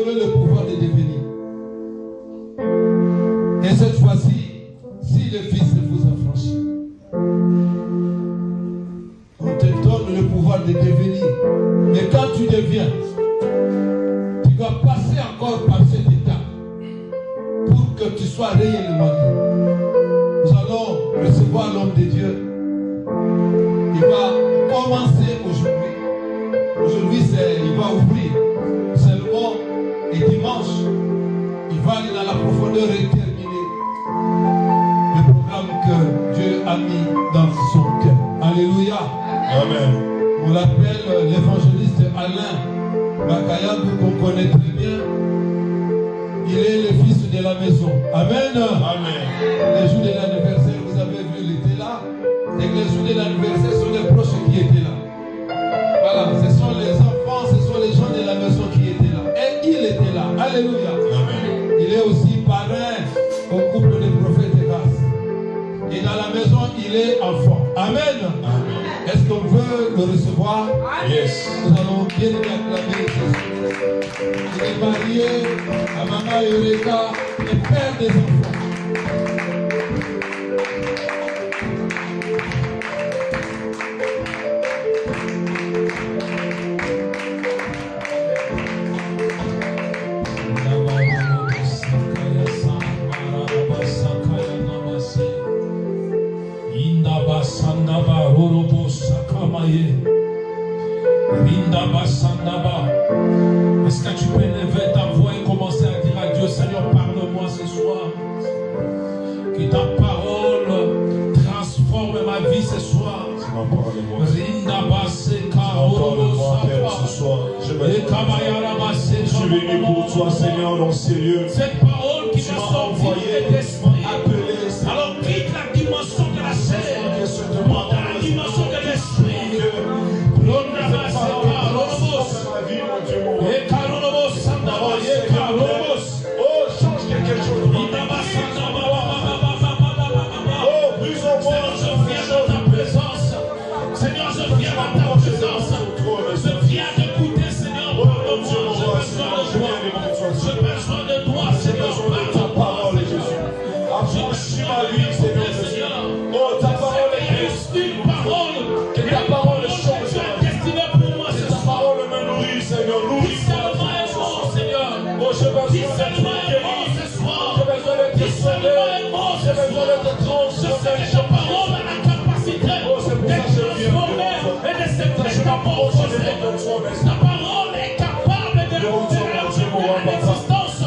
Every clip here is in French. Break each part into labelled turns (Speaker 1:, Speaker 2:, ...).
Speaker 1: donné le pouvoir de devenir. Et cette fois-ci, si le Fils vous affranchit, on te donne le pouvoir de devenir. Mais quand tu deviens, tu dois passer encore par cet état pour que tu sois réellement libre. Nous allons recevoir l'homme de Dieu. Il va commencer aujourd'hui. Aujourd'hui, il va ouvrir seulement. Et dimanche, il va aller dans la profondeur et terminer le programme que Dieu a mis dans son cœur. Alléluia.
Speaker 2: Amen.
Speaker 1: On l'appelle l'évangéliste Alain Bakayab, qu'on connaît très bien. Il est le fils de la maison. Amen.
Speaker 2: Amen.
Speaker 1: Les jours de l'anniversaire, vous avez vu, il était là. Et que les jours de l'anniversaire sont les proches qui étaient là. Voilà, ce sont les enfants, ce sont les gens de la maison qui étaient là. Et il était là. Alléluia.
Speaker 2: Amen.
Speaker 1: Il est aussi parrain au couple des prophètes de grâce. Et dans la maison, il est enfant. Amen.
Speaker 2: Amen.
Speaker 1: Est-ce qu'on veut le recevoir?
Speaker 2: Yes.
Speaker 1: Nous allons bien lui acclamer Jésus. Il est marié à Maman Eureka, et père des enfants.
Speaker 3: Est-ce que tu peux lever ta voix et commencer à dire à Dieu, Seigneur, parle-moi ce soir. Que ta parole transforme ma vie ce soir.
Speaker 2: Je suis venu pour toi, Seigneur, dans ces lieux.
Speaker 3: Cette parole qui m'a sorti de l'esprit. Alors quitte la dimension de la chair, monte à la dimension de l'esprit.
Speaker 2: Oh, change quelque chose.
Speaker 3: Seigneur, je viens dans ta présence. Je viens d'écouter, Seigneur, j'ai besoin de toi, Seigneur,
Speaker 2: ta parole, Jésus. Affranchis ma vie, Seigneur. Oh, ta parole est
Speaker 3: une parole.
Speaker 2: que ta parole change.
Speaker 3: Tu as destiné pour moi ce
Speaker 2: Ta
Speaker 3: soir.
Speaker 2: parole me nourrit, Seigneur. Nourris
Speaker 3: Seulement est bon, Seigneur.
Speaker 2: Oh, j'ai besoin d'être
Speaker 3: Seulement est bon
Speaker 2: guéri.
Speaker 3: ce soir.
Speaker 2: J'ai besoin d'être sauvé. J'ai besoin d'être
Speaker 3: Je sais que ta parole a la capacité d'être transformée et de se métamorphoser. Ta parole est capable de l'existence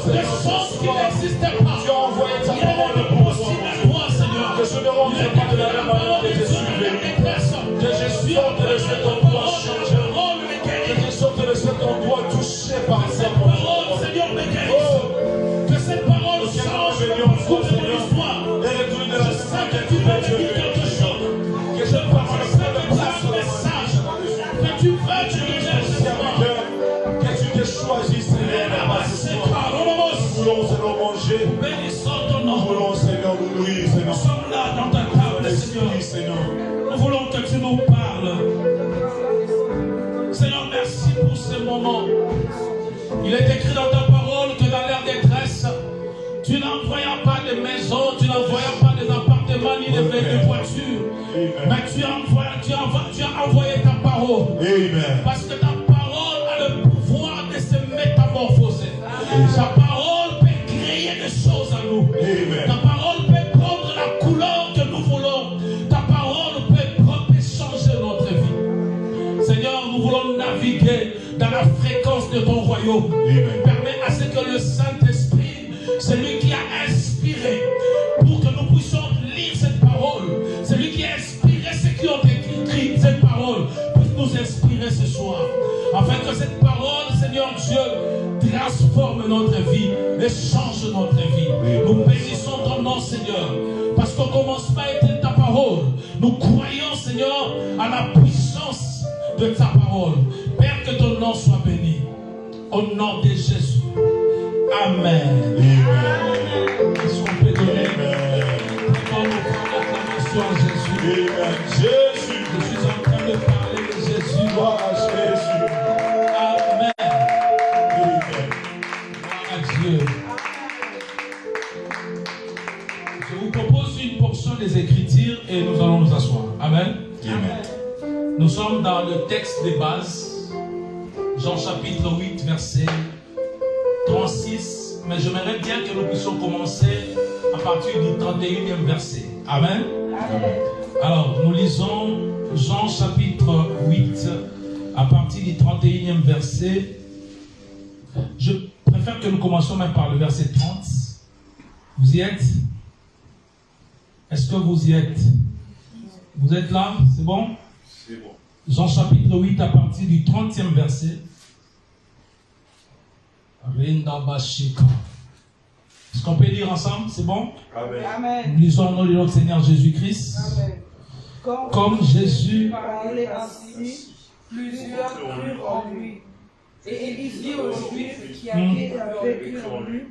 Speaker 3: de choses qui n'existaient pas.
Speaker 2: Tu as envoyé ta
Speaker 3: Il est
Speaker 2: parole pour moi.
Speaker 3: possible à toi, Seigneur.
Speaker 2: Que je ne rentre pas de la même manière que je suis venu. Que je sorte de cet endroit changé. Que je sorte de cet endroit touché par sa parole.
Speaker 3: Seigneur, me guérisse. Que cette parole change mon histoire.
Speaker 2: Et retourne de la
Speaker 3: Je sais que tu veux me dire quelque chose.
Speaker 2: Que cette parole
Speaker 3: Je sais que tu as un message. Que tu veux diriger ce soir.
Speaker 2: que tu te choisisses, Seigneur. Nous voulons, Seigneur, manger.
Speaker 3: Bénissons ton
Speaker 2: Nous
Speaker 3: nom.
Speaker 2: voulons, Seigneur, nous nourrir,
Speaker 3: Nous
Speaker 2: Seigneur.
Speaker 3: sommes là dans ta table, Seigneur.
Speaker 2: Esprit, Seigneur.
Speaker 3: Nous voulons que tu nous parles. Seigneur, merci pour ce moment. Il est écrit dans ta parole que dans leur détresse, tu n'envoyas pas de maison, tu n'envoyas pas des appartements ni de voitures. Mais tu as envoyé ta parole.
Speaker 2: Amen.
Speaker 3: Parce que ta parole a le pouvoir de se métamorphoser. Ta parole peut créer des choses en nous.
Speaker 2: Amen.
Speaker 3: Ta parole peut prendre la couleur que nous voulons. Ta parole peut changer notre vie. Seigneur, nous voulons naviguer dans la fréquence de ton royaume.
Speaker 2: Amen.
Speaker 3: Permets à ce que le Saint-Esprit, celui qui a inspiré, pour que nous puissions lire cette parole, celui qui a inspiré ceux qui ont écrit cette parole, puisse nous inspirer ce soir. Afin que cette parole, Seigneur Dieu, transforme notre vie et change notre vie. Nous bénissons ton nom, Seigneur, parce qu'au commencement était ta parole. Nous croyons, Seigneur, à la puissance de ta parole. Père, que ton nom soit béni. Au nom de Jésus. Amen. Est-ce qu'on peut donner comment nous prendre l'acclamation à Jésus?
Speaker 2: Amen. Jésus.
Speaker 3: Je suis en train de parler de Jésus.
Speaker 2: Gloire à Jésus.
Speaker 3: Amen.
Speaker 2: Amen.
Speaker 3: Nous sommes dans le texte de base, Jean chapitre 8, verset 36. Mais j'aimerais bien que nous puissions commencer à partir du 31e verset. Amen.
Speaker 4: Amen.
Speaker 3: Alors, nous lisons Jean chapitre 8, à partir du 31e verset. Je préfère que nous commencions même par le verset 30. Vous y êtes? Est-ce que vous y êtes? Vous êtes là? C'est bon?
Speaker 2: C'est bon.
Speaker 3: Jean chapitre 8 à partir du 30e verset. Est-ce qu'on peut lire ensemble? C'est bon?
Speaker 2: Amen.
Speaker 4: Amen.
Speaker 3: Nous lisons au nom de notre Seigneur Jésus-Christ.
Speaker 4: Amen.
Speaker 3: Comme Jésus
Speaker 4: parlait ainsi, plusieurs crurent en lui. Et il dit aux Juifs qui avaient cru en lui,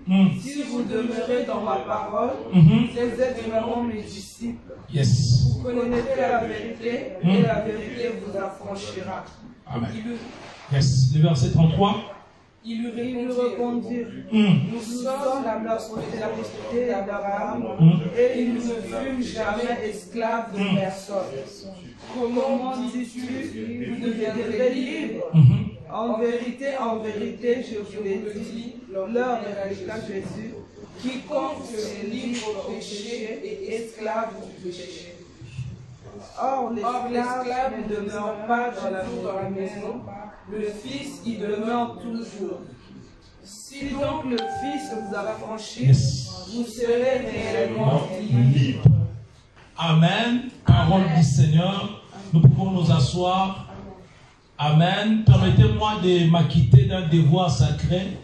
Speaker 4: si vous demeurez dans ma parole, vous êtes vraiment mes disciples.
Speaker 3: Yes.
Speaker 4: Vous connaîtrez la vérité, et la vérité vous affranchira.
Speaker 3: Amen. Yes. Le verset 33.
Speaker 4: Ils lui répondirent, nous sommes la postérité d'Abraham, et nous ne fûmes jamais esclaves de personne. Comment dis-tu, vous deviendrez libres? En vérité, je vous l'ai dit, leur répliqua Jésus, quiconque est libre au péché est esclave du péché. Or, l'esclave ne demeure pas toujours dans la maison, le Fils y demeure toujours. Si donc le Fils vous a affranchi, vous serez réellement libres.
Speaker 3: Amen. Parole du Seigneur. Nous pouvons nous asseoir. Amen. Permettez-moi de m'acquitter d'un devoir sacré.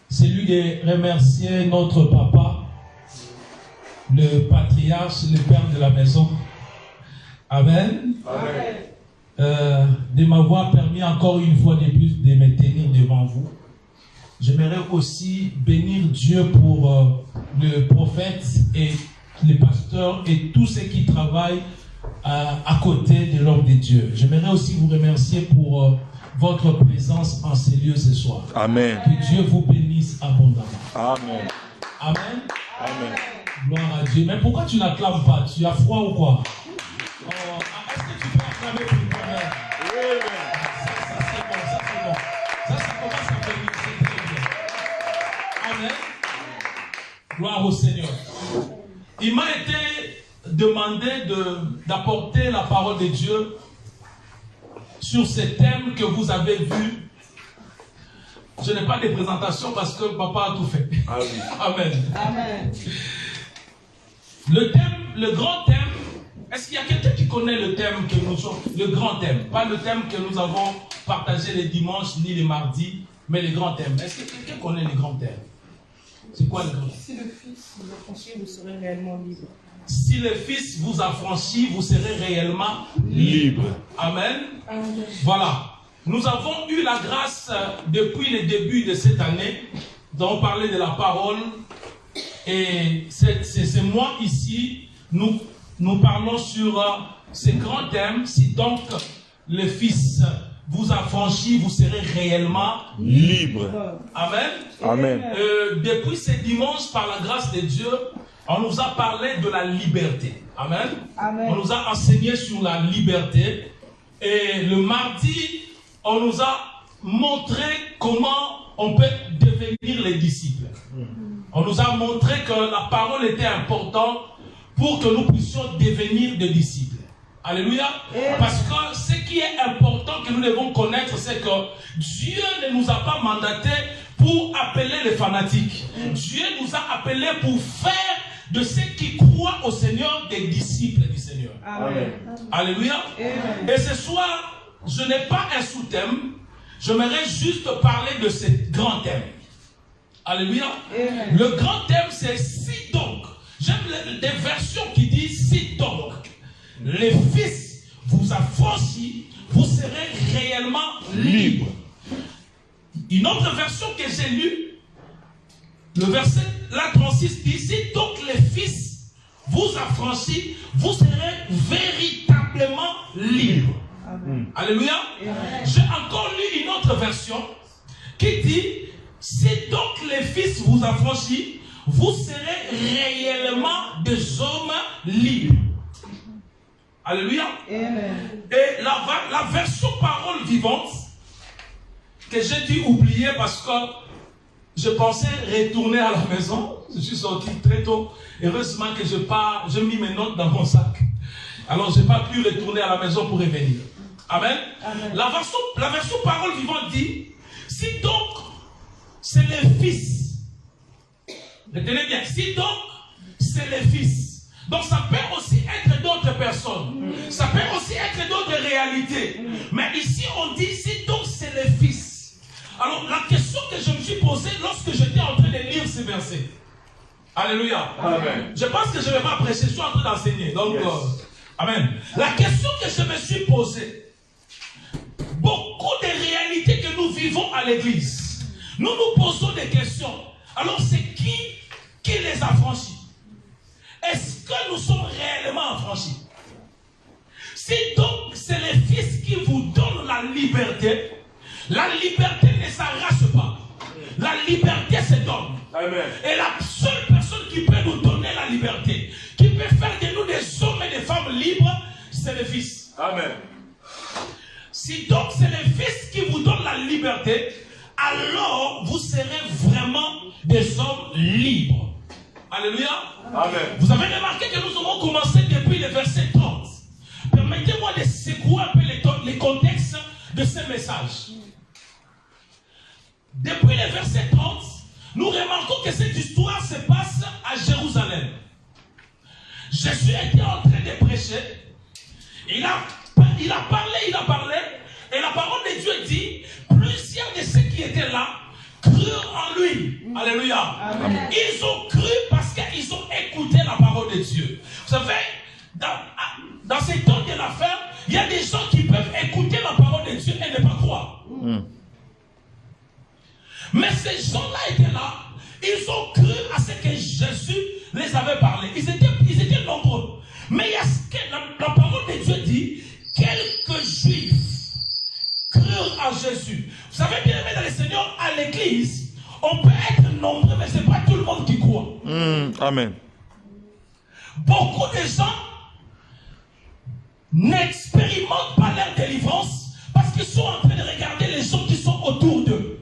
Speaker 3: Celui de remercier notre papa, le patriarche, le père de la maison. Amen.
Speaker 2: Amen.
Speaker 3: De m'avoir permis encore une fois de plus de me tenir devant vous. J'aimerais aussi bénir Dieu pour le prophète et les pasteurs et tous ceux qui travaillent à côté de l'homme de Dieu. J'aimerais aussi vous remercier pour votre présence en ces lieux ce soir.
Speaker 2: Amen.
Speaker 3: Que Dieu vous bénisse abondamment.
Speaker 2: Amen.
Speaker 3: Amen.
Speaker 2: Amen.
Speaker 3: Gloire à Dieu. Mais pourquoi tu n'acclames pas? Tu as froid ou quoi? Est-ce que tu peux acclamer pour toi-même? Ça c'est bon, ça c'est bon. Ça commence à venir, c'est très bien. Amen. Gloire au Seigneur. Il m'a été demandé d'apporter la parole de Dieu sur ces thèmes que vous avez vus. Je n'ai pas de présentation parce que papa a tout fait.
Speaker 2: Ah oui.
Speaker 3: Amen.
Speaker 4: Amen.
Speaker 3: Le thème, le grand thème, est-ce qu'il y a quelqu'un qui connaît le thème que nous sommes, le grand thème, pas le thème que nous avons partagé les dimanches ni les mardis, mais le grand thème. Est-ce que quelqu'un connaît le grand thème? C'est quoi le grand thème?
Speaker 4: Si le Fils vous affranchit, vous serez réellement libre.
Speaker 3: Si le Fils vous affranchit, vous serez réellement
Speaker 2: Libre.
Speaker 3: Amen.
Speaker 4: Amen.
Speaker 3: Voilà. Nous avons eu la grâce depuis le début de cette année d'en parler de la parole. Et c'est moi ici, nous parlons sur ce grand thème. Si donc le Fils vous affranchit, vous serez réellement
Speaker 2: Libre.
Speaker 3: Amen.
Speaker 2: Amen.
Speaker 3: Depuis ce dimanche, par la grâce de Dieu, on nous a parlé de la liberté. Amen.
Speaker 4: Amen.
Speaker 3: On nous a enseigné sur la liberté. Et le mardi, on nous a montré comment on peut devenir les disciples. On nous a montré que la parole était importante pour que nous puissions devenir des disciples. Alléluia. Parce que ce qui est important que nous devons connaître, c'est que Dieu ne nous a pas mandatés pour appeler les fanatiques. Dieu nous a appelés pour faire de ceux qui croient au Seigneur des disciples du Seigneur.
Speaker 4: Amen.
Speaker 3: Alléluia.
Speaker 4: Amen.
Speaker 3: Et ce soir, je n'ai pas un sous-thème. J'aimerais juste parler de ce grand thème. Alléluia.
Speaker 4: Amen.
Speaker 3: Le grand thème, c'est si donc. J'aime des versions qui disent si donc les Fils vous affranchit, vous serez réellement libres. Une autre version que j'ai lue, le verset là 36 dit si donc les Fils vous affranchit, vous serez véritablement libres.
Speaker 4: Amen.
Speaker 3: Alléluia.
Speaker 4: Amen.
Speaker 3: J'ai encore lu une autre version qui dit si donc les Fils vous affranchit, vous serez réellement des hommes libres. Alléluia.
Speaker 4: Amen.
Speaker 3: Et la version parole vivante, que j'ai dû oublier parce que je pensais retourner à la maison. Je suis sorti très tôt. Heureusement que je mis mes notes dans mon sac. Alors je n'ai pas pu retourner à la maison pour revenir. Amen.
Speaker 4: Amen.
Speaker 3: La version parole vivante dit, si donc c'est le Fils, retenez bien, si donc c'est le Fils, donc ça peut aussi être d'autres personnes, ça peut aussi être d'autres réalités, mais ici on dit, si donc c'est le Fils. Alors la question que je me suis posée lorsque j'étais en train de lire ces versets, alléluia,
Speaker 2: Amen.
Speaker 3: je pense que je ne vais pas prêcher, je suis en train d'enseigner, donc amen. La question que je me suis posée, beaucoup de réalités que nous vivons à l'église, nous nous posons des questions. Alors c'est qui les a franchis? Est-ce que nous sommes réellement affranchis? Si donc c'est le Fils qui vous donne la liberté ne s'arrache pas. La liberté se donne.
Speaker 2: Amen.
Speaker 3: Et la seule personne qui peut nous donner la liberté, qui peut faire de nous des hommes et des femmes libres, c'est le Fils.
Speaker 2: Amen.
Speaker 3: Si donc c'est le Fils qui vous donne la liberté, alors vous serez vraiment des hommes libres. Alléluia.
Speaker 2: Amen.
Speaker 3: Vous avez remarqué que nous avons commencé depuis le verset 30. Permettez-moi de secouer un peu les contextes de ce message. Depuis le verset 30, nous remarquons que cette histoire se passe à Jérusalem. Jésus était en train de prêcher. Il a parlé, et la parole de Dieu dit, plusieurs de ceux qui étaient là crurent en lui. Alléluia.
Speaker 4: Amen.
Speaker 3: Ils ont cru parce qu'ils ont écouté la parole de Dieu. Vous savez, dans ces temps de l'affaire, il y a des gens qui peuvent écouter la parole de Dieu et ne pas croire. Mais ces gens-là étaient là, ils ont cru à ce que Jésus les avait parlé. Ils étaient nombreux. Mais il y a ce que la parole de Dieu dit, quelques Juifs crurent à Jésus. Vous savez, bien aimé dans le Seigneur, à l'église, on peut être nombreux, mais ce n'est pas tout le monde qui croit.
Speaker 2: Amen.
Speaker 3: Beaucoup de gens n'expérimentent pas leur délivrance parce qu'ils sont en train de regarder les gens qui sont autour d'eux.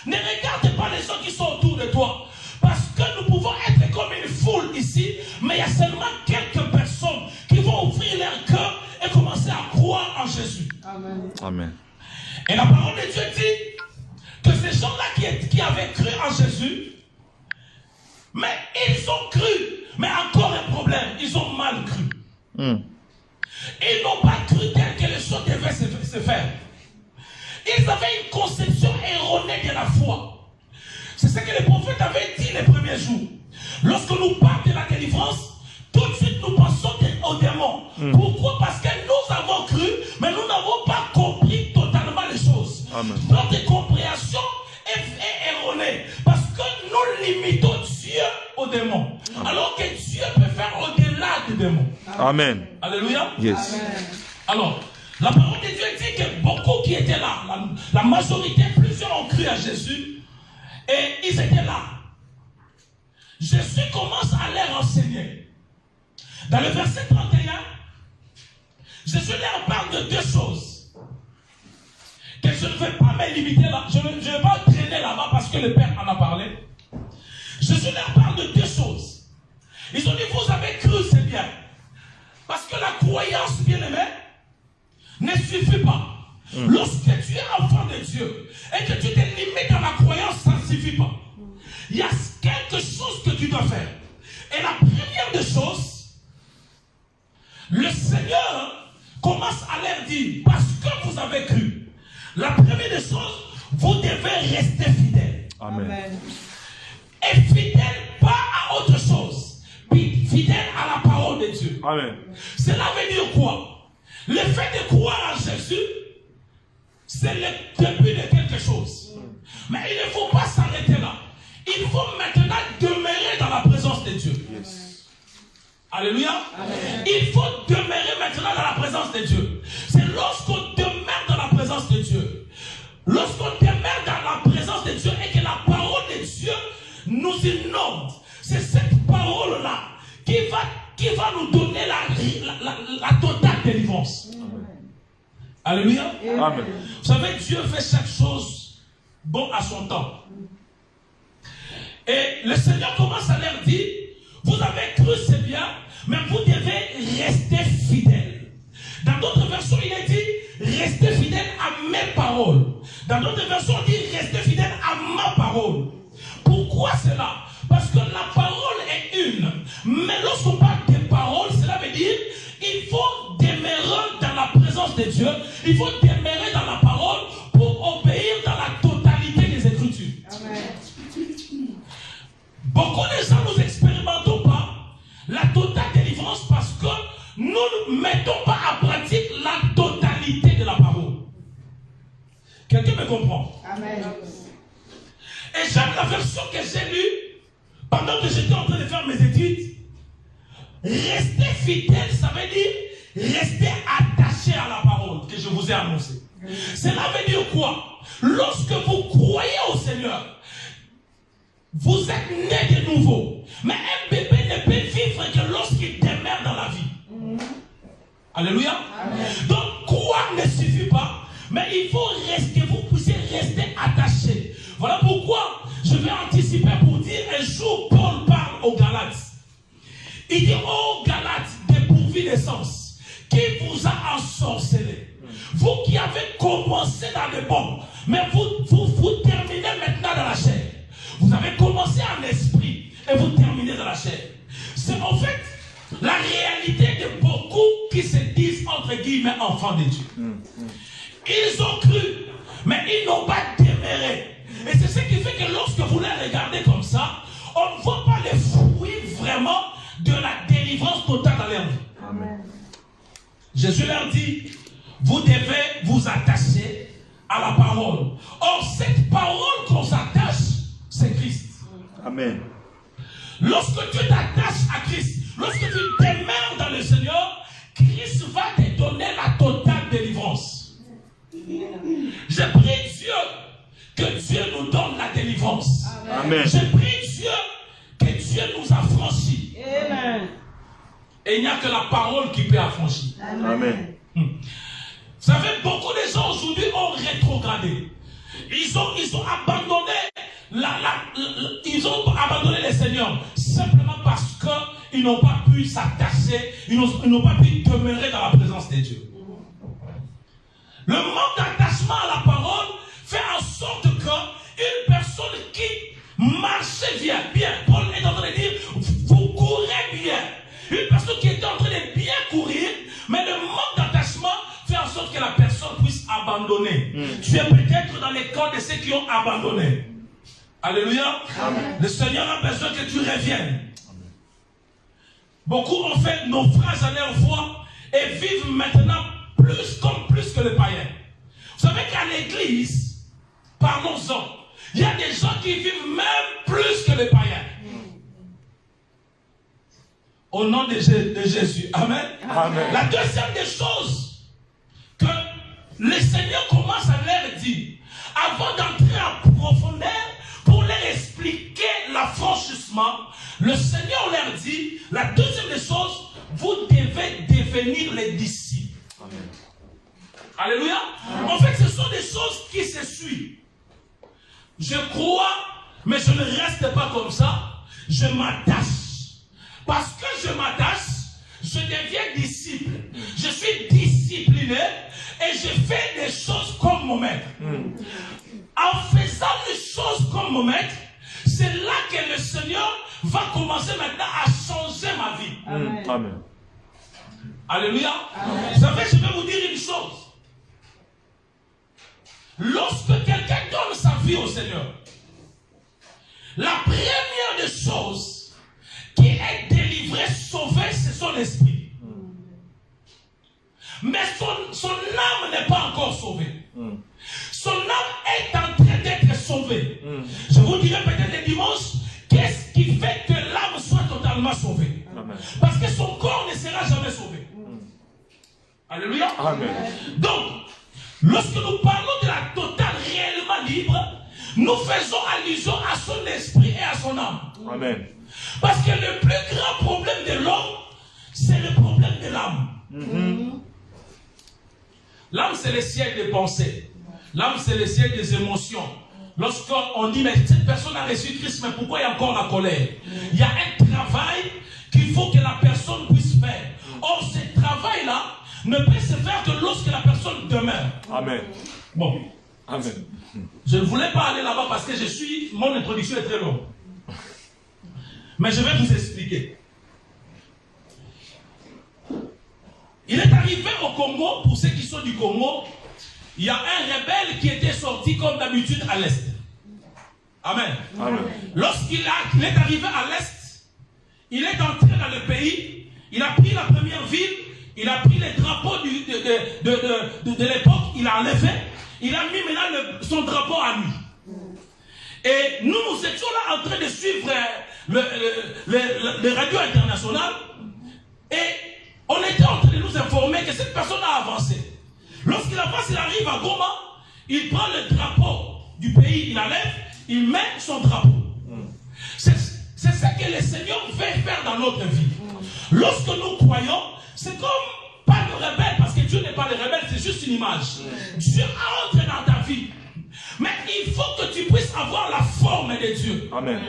Speaker 3: Ne regarde pas les gens qui sont autour de toi. Parce que nous pouvons être comme une foule ici, mais il y a seulement quelques personnes qui vont ouvrir leur cœur et commencer à croire en Jésus.
Speaker 4: Amen.
Speaker 2: Amen.
Speaker 3: Et la parole de Dieu dit que ces gens-là qui avaient cru en Jésus, mais ils ont cru, mais encore un problème, ils ont mal cru. Ils n'ont pas cru tel que les choses devaient se faire. Ils avaient une conception erronée de la foi. C'est ce que les prophètes avaient dit les premiers jours. Lorsque nous parlons de la délivrance, tout de suite nous pensons aux démons. Pourquoi? Parce que nous avons cru, mais nous n'avons pas compris totalement les choses.
Speaker 2: Amen.
Speaker 3: Notre compréhension est erronée. Parce que nous limitons Dieu aux démons. Alors que Dieu peut faire au-delà des démons.
Speaker 2: Amen.
Speaker 3: Alléluia.
Speaker 2: Yes.
Speaker 4: Amen.
Speaker 3: Alors, la parole de Dieu dit que beaucoup qui étaient là, la majorité, plusieurs ont cru à Jésus et ils étaient là. Jésus commence à leur enseigner. Dans le verset 31, Jésus leur parle de deux choses. Que je ne vais pas me limiter là, je ne vais pas traîner là-bas parce que le Père en a parlé. Jésus leur parle de deux choses. Ils ont dit, vous avez cru, c'est bien. Parce que la croyance, bien aimée, ne suffit pas. Lorsque tu es enfant de Dieu et que tu te limites dans la croyance, ça ne suffit pas. Il y a quelque chose que tu dois faire. Et la première des choses, le Seigneur commence à leur dire, parce que vous avez cru, la première des choses, vous devez rester fidèle.
Speaker 2: Amen.
Speaker 4: Amen.
Speaker 3: Et fidèle pas à autre chose, mais fidèle à la parole de Dieu.
Speaker 2: Amen.
Speaker 3: Cela veut dire quoi? Le fait de croire en Jésus, c'est le début de quelque chose. Mais il ne faut pas s'arrêter là. Il faut maintenant demeurer dans la présence de Dieu.
Speaker 2: Yes.
Speaker 3: Alléluia.
Speaker 4: Amen.
Speaker 3: Il faut demeurer maintenant dans la présence de Dieu. C'est lorsqu'on demeure dans la présence de Dieu, lorsqu'on demeure dans la présence de Dieu et que la parole de Dieu nous inonde, c'est cette parole-là qui va nous donner la totale Alléluia.
Speaker 2: Amen.
Speaker 3: Vous savez, Dieu fait chaque chose bon à son temps. Et le Seigneur commence à leur dire, vous avez cru, c'est bien, mais vous devez rester fidèles. Dans d'autres versions, il est dit, restez fidèles à mes paroles. Dans d'autres versions, il dit, restez fidèles à ma parole. Pourquoi cela? Parce que la parole est une. Mais lorsqu'on parle des paroles, cela veut dire, il faut demeurer dans la présence de Dieu. Il faut demeurer dans la parole pour obéir dans la totalité des Écritures.
Speaker 4: Amen.
Speaker 3: Beaucoup de gens, nous n'expérimentons pas la totale délivrance parce que nous ne mettons pas en pratique la totalité de la parole. Quelqu'un me comprend?
Speaker 4: Amen.
Speaker 3: Et j'aime la version que j'ai lue pendant que j'étais en train de faire mes études. Rester fidèle, ça veut dire rester attaché à la parole que je vous ai annoncée. Cela veut dire quoi? Lorsque vous croyez au Seigneur, vous êtes né de nouveau. Mais un bébé ne peut vivre que lorsqu'il demeure dans la vie. Alléluia.
Speaker 4: Amen.
Speaker 3: Donc, croire ne suffit pas, mais il faut rester, vous puissiez rester attaché. Voilà pourquoi je vais anticiper pour dire un jour, Paul parle aux Galates. Il dit, ô Galates, dépourvus d'essence, qui vous a ensorcelé? Vous qui avez commencé dans le bon, mais vous terminez maintenant dans la chair. Vous avez commencé en esprit et vous terminez dans la chair. C'est en fait la réalité de beaucoup qui se disent entre guillemets enfants de Dieu. Ils ont cru, mais ils n'ont pas demeuré. Et c'est ce qui fait que lorsque vous les regardez comme ça, on ne voit pas les fruits vraiment de la délivrance totale dans leur vie.
Speaker 4: Amen.
Speaker 3: Jésus leur dit, vous devez vous attacher à la parole. Or, cette parole qu'on s'attache, c'est Christ.
Speaker 2: Amen.
Speaker 3: Lorsque tu t'attaches à Christ, lorsque tu demeures dans le Seigneur, Christ va te donner la totale délivrance. Je prie Dieu que Dieu nous donne la délivrance.
Speaker 2: Amen.
Speaker 3: Je prie Dieu que Dieu nous affranchit.
Speaker 4: Amen.
Speaker 3: Et il n'y a que la parole qui peut affranchir.
Speaker 2: Amen.
Speaker 3: Vous savez, beaucoup de gens aujourd'hui ont rétrogradé. Ils ont abandonné ils ont abandonné le Seigneur simplement parce qu'ils n'ont pas pu s'attacher, ils n'ont pas pu demeurer dans la présence de Dieu. Le manque d'attachement à la parole fait en sorte qu'une personne qui marchait bien, Paul est en train de dire, vous courez bien. Une personne qui était en train de bien courir, mais le manque d'attachement fait en sorte que la personne puisse abandonner. Tu es peut-être dans les camps de ceux qui ont abandonné. Alléluia. Amen. Le Seigneur a besoin que tu reviennes. Amen. Beaucoup ont fait naufrage à leur foi et vivent maintenant plus que les païens. Vous savez qu'à l'église, parlons-en, il y a des gens qui vivent même plus que les païens. Au nom de Jésus. Amen.
Speaker 2: Amen.
Speaker 3: La deuxième des choses que le Seigneur commence à leur dire, avant d'entrer en profondeur, pour leur expliquer l'affranchissement, le Seigneur leur dit, la deuxième des choses, vous devez devenir les disciples. Amen. Alléluia. Amen. En fait, ce sont des choses qui se suivent. Je crois, mais je ne reste pas comme ça. Je m'attache. Parce que je m'attache, je deviens disciple. Je suis discipliné et je fais des choses comme mon maître. En faisant les choses comme mon maître, c'est là que le Seigneur va commencer maintenant à changer ma vie.
Speaker 4: Amen.
Speaker 2: Amen.
Speaker 3: Alléluia.
Speaker 4: Amen.
Speaker 3: Vous savez, je vais vous dire une chose. Lorsque quelqu'un donne sa vie au Seigneur, la première des choses qui est délivrée, sauvée, c'est son esprit. Mais son âme n'est pas encore sauvée. Son âme est en train d'être sauvée. Je vous dirai peut-être le dimanche, qu'est-ce qui fait que l'âme soit totalement sauvée?
Speaker 2: Amen.
Speaker 3: Parce que son corps ne sera jamais sauvé. Alléluia.
Speaker 2: Amen.
Speaker 3: Donc, lorsque nous parlons de la totale réellement libre, nous faisons allusion à son esprit et à son âme.
Speaker 2: Amen.
Speaker 3: Parce que le plus grand problème de l'homme, c'est le problème de l'âme. L'âme, c'est le ciel des pensées. L'âme, c'est le ciel des émotions. Lorsqu'on dit, mais cette personne a reçu Christ, mais pourquoi il y a encore la colère? Il y a un travail qu'il faut que la personne puisse faire. Or, ce travail-là ne peut se faire que lorsque la personne demeure.
Speaker 2: Amen.
Speaker 3: Bon.
Speaker 2: Amen.
Speaker 3: Je ne voulais pas aller là-bas parce que mon introduction est très longue. Mais je vais vous expliquer. Il est arrivé au Congo, pour ceux qui sont du Congo, il y a un rebelle qui était sorti comme d'habitude à l'est. Amen.
Speaker 2: Amen.
Speaker 3: Lorsqu'il est arrivé à l'est, il est entré dans le pays, il a pris la première ville, il a pris les drapeaux de l'époque, il a enlevé, il a mis maintenant son drapeau à lui. Et nous étions là en train de suivre les radios internationales et on était en train de nous informer que cette personne a avancé. Lorsqu'il avance, il arrive à Goma, il prend le drapeau du pays, il enlève, il met son drapeau. C'est ça que le Seigneur veut faire dans notre vie. Lorsque nous croyons, c'est comme pas le rebelle, parce que Dieu n'est pas le rebelle, c'est juste une image. Dieu entre dans ta vie. Mais il faut que tu puisses avoir la forme de Dieu.
Speaker 2: Amen.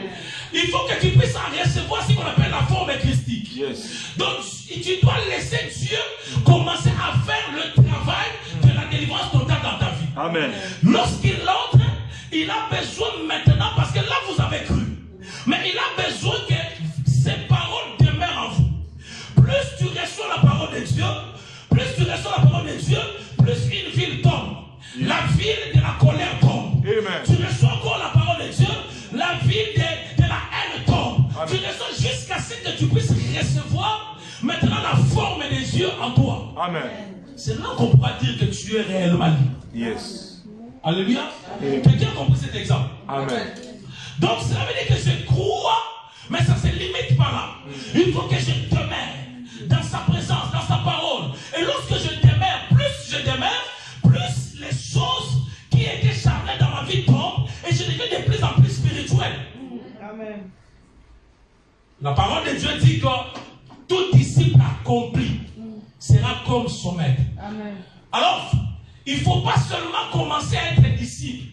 Speaker 3: Il faut que tu puisses en recevoir ce qu'on appelle la forme christique.
Speaker 2: Yes.
Speaker 3: Donc, tu dois laisser Dieu commencer à faire le travail de la délivrance totale dans ta vie.
Speaker 2: Amen.
Speaker 3: Lorsqu'il entre, il a besoin maintenant, parce que là vous avez cru, mais il a besoin que ces paroles demeurent en vous. Plus tu reçois la parole de Dieu, plus une ville tombe. La ville de la colère tombe.
Speaker 2: Amen.
Speaker 3: Tu reçois encore la parole de Dieu, la ville de la haine tombe.
Speaker 2: Amen.
Speaker 3: Tu reçois jusqu'à ce que tu puisses recevoir maintenant la forme de Dieu en toi.
Speaker 2: Amen.
Speaker 3: C'est là qu'on pourra dire que tu es réellement libre.
Speaker 2: Yes.
Speaker 3: Alléluia.
Speaker 2: Amen.
Speaker 3: Quelqu'un a compris cet exemple?
Speaker 2: Amen.
Speaker 3: Donc cela veut dire que je crois, mais ça se limite pas là. Il faut que je demeure dans sa présence, dans sa parole. Et lorsque je demeure, plus les choses qui étaient charnelles dans ma vie tombent et je deviens de plus en plus spirituel.
Speaker 4: Amen.
Speaker 3: La parole de Dieu dit que tout disciple accompli sera comme son maître.
Speaker 4: Amen.
Speaker 3: Alors, il ne faut pas seulement commencer à être disciple,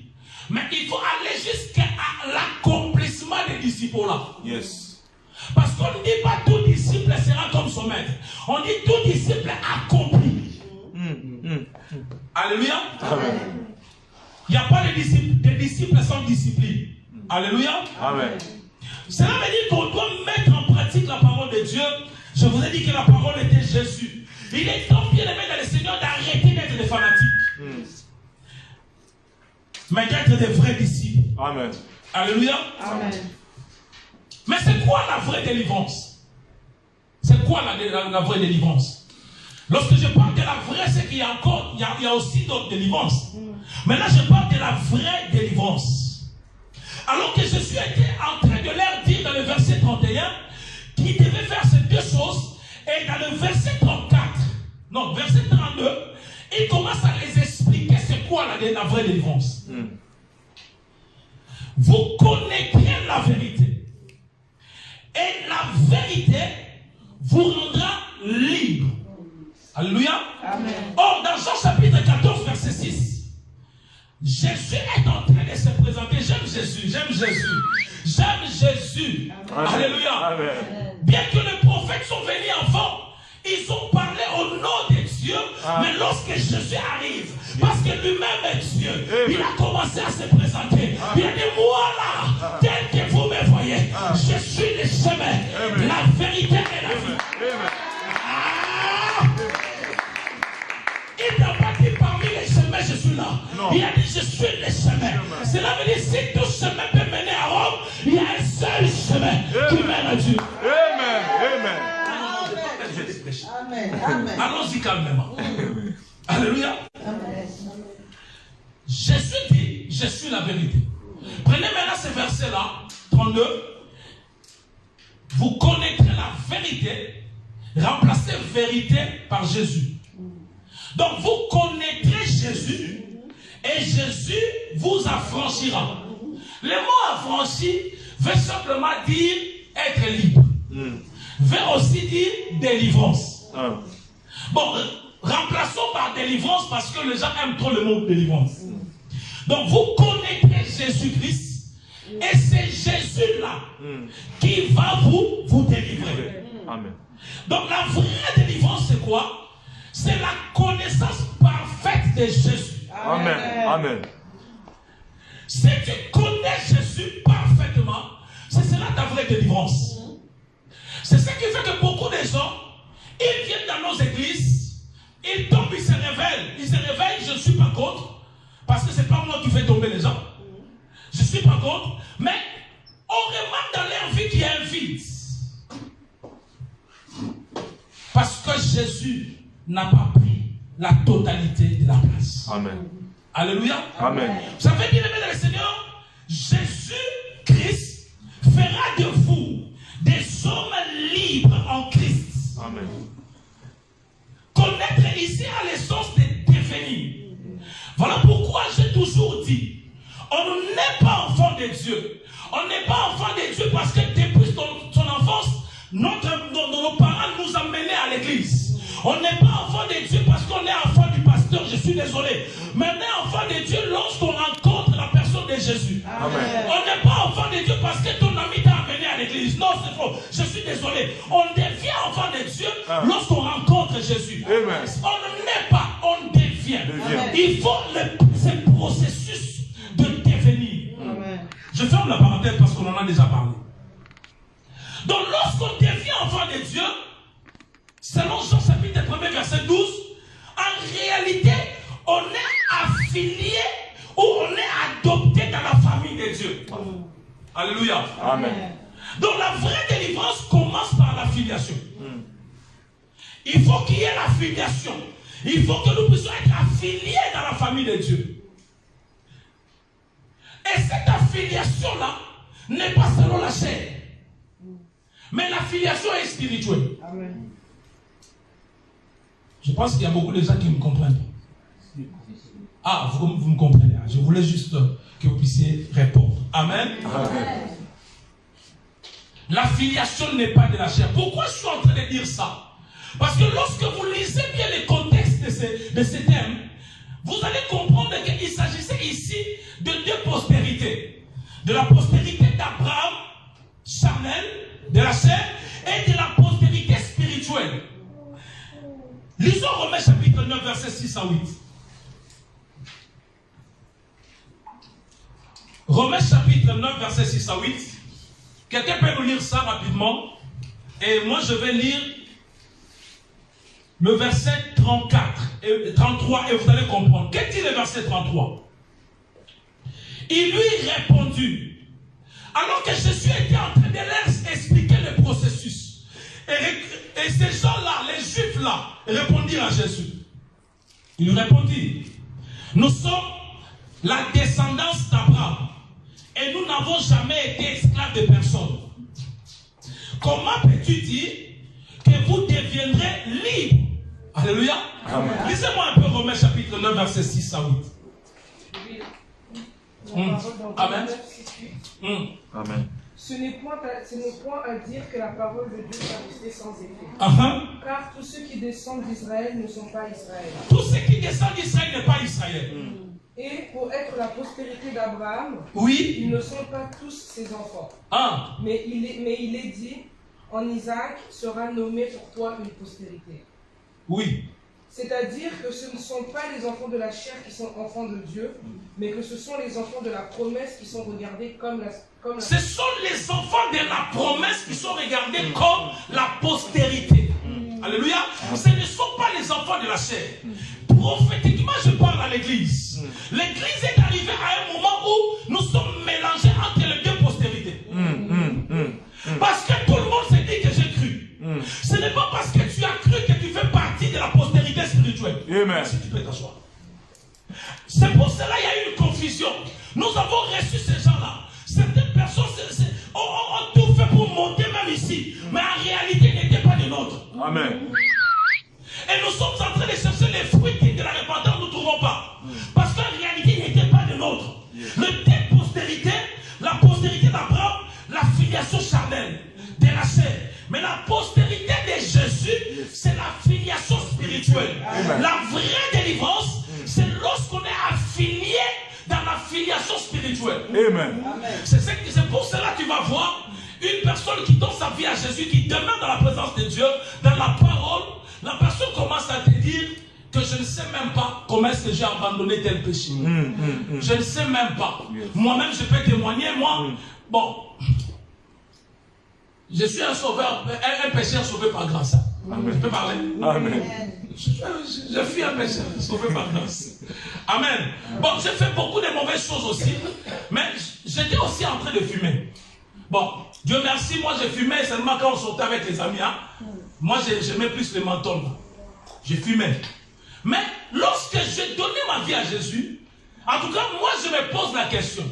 Speaker 3: mais il faut aller jusqu'à l'accomplissement des disciples-là.
Speaker 2: Yes.
Speaker 3: Parce qu'on ne dit pas tout disciple sera comme son maître. On dit tout disciple accompli. Alléluia.
Speaker 2: Amen.
Speaker 3: Il n'y a pas de disciples sans discipline. Alléluia.
Speaker 2: Amen.
Speaker 3: Cela veut dire qu'on doit mettre en pratique la parole de Dieu. Je vous ai dit que la parole était Jésus. Il est temps bien aimé dans le Seigneur d'arrêter d'être des fanatiques. Mais d'être des vrais disciples.
Speaker 2: Amen.
Speaker 3: Alléluia.
Speaker 4: Amen.
Speaker 3: Mais c'est quoi la vraie délivrance? C'est quoi la vraie délivrance? Lorsque je parle de la vraie, c'est qu'il y a encore, il y a aussi d'autres délivrances. Mais là, je parle de la vraie délivrance. Alors que Jésus était en train de leur dire dans le verset 31 qu'il devait faire ces deux choses. Et dans le verset 34, non, verset 32, il commence à les expliquer c'est quoi la vraie délivrance. Vous connaîtrez la vérité. Et la vérité vous rendra libre. Alléluia.
Speaker 4: Amen.
Speaker 3: Or, dans Jean chapitre 14, verset 6, Jésus est en train de se présenter. J'aime Jésus, j'aime Jésus, j'aime Jésus.
Speaker 2: Amen.
Speaker 3: Alléluia.
Speaker 2: Amen.
Speaker 3: Bien que les prophètes sont venus enfants, ils ont parlé au nom de Dieu, mais lorsque Jésus arrive, parce que lui-même est Dieu, il a commencé à se présenter. Il a dit, moi là, tel que vous me voyez, je suis le chemin, la vérité et la vie. Il n'a pas dit parmi les chemins, je suis là.
Speaker 2: Non.
Speaker 3: Il a dit, je suis le chemin. Cela veut dire, si tout chemin peut mener à Rome, il y a un seul chemin qui mène à Dieu.
Speaker 2: Amen. Amen.
Speaker 4: Amen. Amen.
Speaker 3: Allons-y calmement. Alléluia.
Speaker 4: Amen.
Speaker 3: Jésus dit, je suis la vérité. Prenez maintenant ce verset-là, 32. Vous connaîtrez la vérité. Remplacez vérité par Jésus. Donc vous connaîtrez Jésus et Jésus vous affranchira. Le mot affranchi veut simplement dire être libre. Veut aussi dire délivrance. Bon, Remplaçons par délivrance parce que les gens aiment trop le mot délivrance. Donc vous connaîtrez Jésus-Christ et c'est Jésus-là qui va vous délivrer.
Speaker 2: Amen.
Speaker 3: Donc la vraie délivrance c'est quoi? C'est la connaissance parfaite de Jésus.
Speaker 2: Amen. Amen.
Speaker 3: Si tu connais Jésus parfaitement, c'est cela ta vraie délivrance. C'est ce qui fait que beaucoup de gens, ils viennent dans nos églises, ils tombent, ils se réveillent, je ne suis pas contre, parce que ce n'est pas moi qui fais tomber les gens. Je ne suis pas contre, mais on remarque dans leur vie qu'il y a un vide. Parce que Jésus n'a pas pris la totalité de la place.
Speaker 2: Amen.
Speaker 3: Alléluia.
Speaker 2: Amen.
Speaker 3: Vous savez, bien aimé dans le Seigneur, Jésus-Christ fera de vous des hommes libres en Christ.
Speaker 2: Amen.
Speaker 3: Connaître ici a l'essence de devenir. Voilà pourquoi j'ai toujours dit, on n'est pas enfant de Dieu. On n'est pas enfant de Dieu parce que depuis son enfance, nos parents nous amenaient à l'église. On n'est pas enfant de Dieu parce qu'on est enfant du pasteur, je suis désolé. Mais on est enfant de Dieu lorsqu'on rencontre la personne de Jésus.
Speaker 2: Amen.
Speaker 3: On n'est pas enfant de Dieu parce que ton ami t'a amené à l'église. Non, c'est faux. Je suis désolé. On devient enfant de Dieu lorsqu'on rencontre Jésus.
Speaker 2: Amen.
Speaker 3: On n'est pas, on devient. Il faut ce processus de devenir.
Speaker 4: Amen.
Speaker 3: Je ferme la parenthèse parce qu'on en a déjà parlé. Donc lorsqu'on devient enfant de Dieu, selon Jean chapitre 1 verset 12, en réalité, on est affilié ou on est adopté dans la famille de Dieu. Alléluia.
Speaker 2: Amen.
Speaker 3: Donc la vraie délivrance commence par la filiation. Il faut qu'il y ait la filiation. Il faut que nous puissions être affiliés dans la famille de Dieu. Et cette affiliation-là n'est pas selon la chair. Mais la filiation est spirituelle.
Speaker 4: Amen.
Speaker 3: Je pense qu'il y a beaucoup de gens qui me comprennent. Ah, vous me comprenez. Je voulais juste que vous puissiez répondre. Amen.
Speaker 2: Amen.
Speaker 3: La filiation n'est pas de la chair. Pourquoi je suis en train de dire ça? Parce que lorsque vous lisez bien le contexte de ces thèmes, vous allez comprendre qu'il s'agissait ici de deux postérités. De la postérité d'Abraham, charnel, de la chair, et de la postérité spirituelle. Lisons Romains chapitre 9, versets 6 à 8. Romains chapitre 9, versets 6 à 8. Quelqu'un peut nous lire ça rapidement? Et moi je vais lire le verset 34 et 33 et vous allez comprendre. Qu'est-il le verset 33? Il lui répondit, alors que Jésus était en train de leur expliquer le processus. Et ces gens-là, les Juifs-là, répondirent à Jésus. Il lui répondit, nous sommes la descendance d'Abraham et nous n'avons jamais été esclaves de personne. Comment peux-tu dire que vous deviendrez libres? Alléluia. Lisez-moi un peu Romains chapitre 9, verset 6 à 8. Amen.
Speaker 2: Amen.
Speaker 4: Ce n'est point à dire que la parole de Dieu soit restée sans effet. Car tous ceux qui descendent d'Israël ne sont pas Israël.
Speaker 3: Tous ceux qui descendent d'Israël n'est pas Israël.
Speaker 4: Et pour être la postérité d'Abraham,
Speaker 3: oui,
Speaker 4: ils ne sont pas tous ses enfants. Mais il est dit, en Isaac sera nommé pour toi une postérité.
Speaker 3: Oui.
Speaker 4: C'est-à-dire que ce ne sont pas les enfants de la chair qui sont enfants de Dieu, mais que ce sont les enfants de la promesse qui sont regardés comme la... Ce sont les enfants de la promesse qui sont regardés comme la postérité.
Speaker 3: Alléluia. Ce ne sont pas les enfants de la chair. Prophétiquement, je parle à l'église. L'église est arrivée à un moment où nous sommes mélangés entre les deux postérités. Parce que tout le monde s'est dit que j'ai cru. Ce n'est pas parce que tu as cru que tu fais partie de la postérité spirituelle.
Speaker 2: Amen.
Speaker 3: Si tu peux t'asseoir. C'est pour cela qu'il y a eu une confusion. Nous avons reçu ces gens-là. Certaines personnes ont tout fait pour monter même ici. Mais en réalité, ils n'étaient pas des nôtres.
Speaker 2: Amen.
Speaker 3: Et nous sommes en train de chercher les fruits de la repentance, nous ne trouvons pas. Parce qu'en réalité, ils n'étaient pas des nôtres. Le thème postérité, la postérité d'Abraham, la filiation charnelle de la chair. Mais la postérité de Jésus, c'est la filiation spirituelle. spirituelle. La vraie délivrance, c'est lorsqu'on est affilié dans la filiation spirituelle.
Speaker 2: Amen.
Speaker 3: C'est pour cela que tu vas voir une personne qui donne sa vie à Jésus, qui demeure dans la présence de Dieu, dans la parole. La personne commence à te dire que je ne sais même pas comment est-ce que j'ai abandonné tel péché. Je ne sais même pas. Moi-même, je peux témoigner, bon, je suis un sauveur, un pécheur sauvé par grâce. Je peux parler?
Speaker 2: Amen.
Speaker 3: Je suis un pécheur sauvé par grâce. Amen. Bon, j'ai fait beaucoup de mauvaises choses aussi, mais j'étais aussi en train de fumer. Bon, Dieu merci, moi je fumais seulement quand on sortait avec les amis. Hein. Moi j'aimais plus les menthols. Je fumais. Mais lorsque j'ai donné ma vie à Jésus, en tout cas, moi je me pose la question.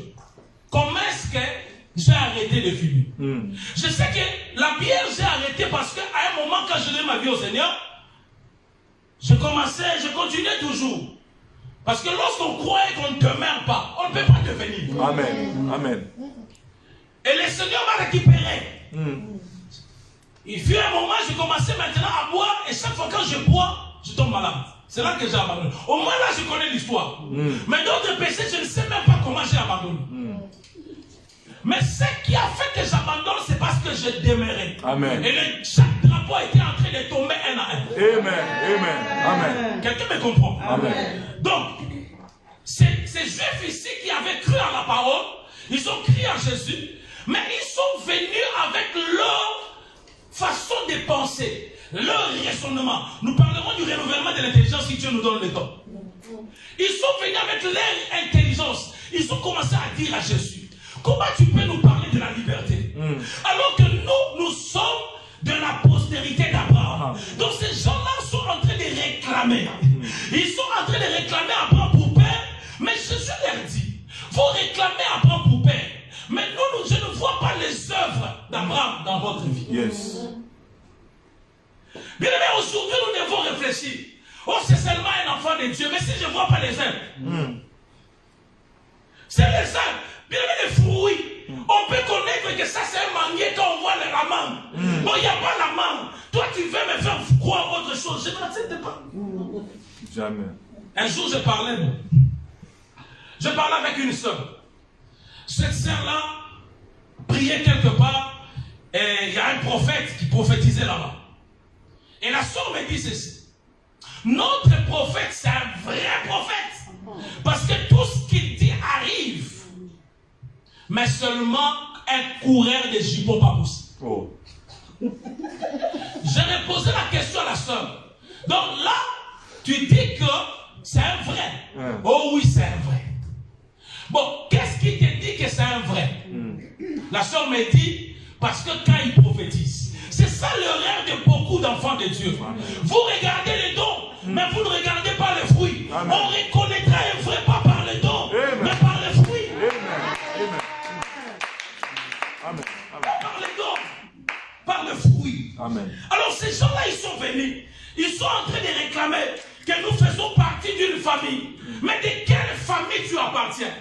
Speaker 3: Comment est-ce que j'ai arrêté de fumer? Je sais que la bière, j'ai arrêté parce qu'à un moment, quand je donnais ma vie au Seigneur, je continuais toujours. Parce que lorsqu'on croyait qu'on ne demeure pas, on ne peut pas devenir.
Speaker 2: Amen. Amen.
Speaker 3: Et le Seigneur m'a récupéré. Il fut un moment, j'ai commencé maintenant à boire, et chaque fois quand je bois, je tombe malade. C'est là que j'ai abandonné. Au moins là, je connais l'histoire. Mais d'autres péchés, je ne sais même pas comment j'ai abandonné. Mais ce qui a fait que j'abandonne, c'est parce que je demeurais.
Speaker 2: Amen.
Speaker 3: Et chaque drapeau était en train de tomber un à un.
Speaker 2: Amen. Amen. Amen.
Speaker 3: Quelqu'un me comprend?
Speaker 2: Amen.
Speaker 3: Donc, ces juifs ici qui avaient cru à la parole, ils ont crié à Jésus, mais ils sont venus avec leur façon de penser, leur raisonnement. Nous parlerons du renouvellement de l'intelligence si Dieu nous donne le temps. Ils sont venus avec leur intelligence. Ils ont commencé à dire à Jésus, comment tu peux nous parler de la liberté alors que nous sommes de la postérité d'Abraham. Donc ces gens-là sont en train de réclamer. Ils sont en train de réclamer Abraham pour père, mais Jésus leur dit, vous réclamez Abraham pour père, mais je ne vois pas les œuvres d'Abraham dans votre vie.
Speaker 2: Yes.
Speaker 3: Bien aimé, aujourd'hui nous devons réfléchir. Oh, c'est seulement un enfant de Dieu, mais si je ne vois pas les œuvres, c'est les œuvres. Bien aimé, les fruits. On peut connaître que ça c'est un manguier quand on voit la mangue. Bon, il n'y a pas la mangue. Toi, tu veux me faire croire autre chose. Je n'accepte pas.
Speaker 2: Jamais.
Speaker 3: Un jour, je parlais avec une sœur. Cette sœur-là priait quelque part et il y a un prophète qui prophétisait là-bas. Et la sœur me dit ceci. Notre prophète, c'est un vrai prophèt. Parce que tout ce qu'il dit arrive. Mais seulement un coureur de jupons pas possible.
Speaker 2: Oh.
Speaker 3: J'avais posé la question à la sœur. Donc là, tu dis que c'est un vrai. Oh oui, c'est un vrai. Bon, qu'est-ce qui te dit que c'est un vrai? La sœur me dit, parce que quand il prophétise, c'est ça l'erreur de beaucoup d'enfants de Dieu. Vous regardez les dons, mais vous ne regardez pas les fruits.
Speaker 2: Amen.
Speaker 3: On reconnaîtra un vrai pas par les dons, mais par les fruits.
Speaker 2: Amen.
Speaker 3: Par les dons, par le fruit.
Speaker 2: Amen.
Speaker 3: Alors ces gens-là, ils sont venus. Ils sont en train de réclamer que nous faisons partie d'une famille. Mais de quelle famille tu appartiens?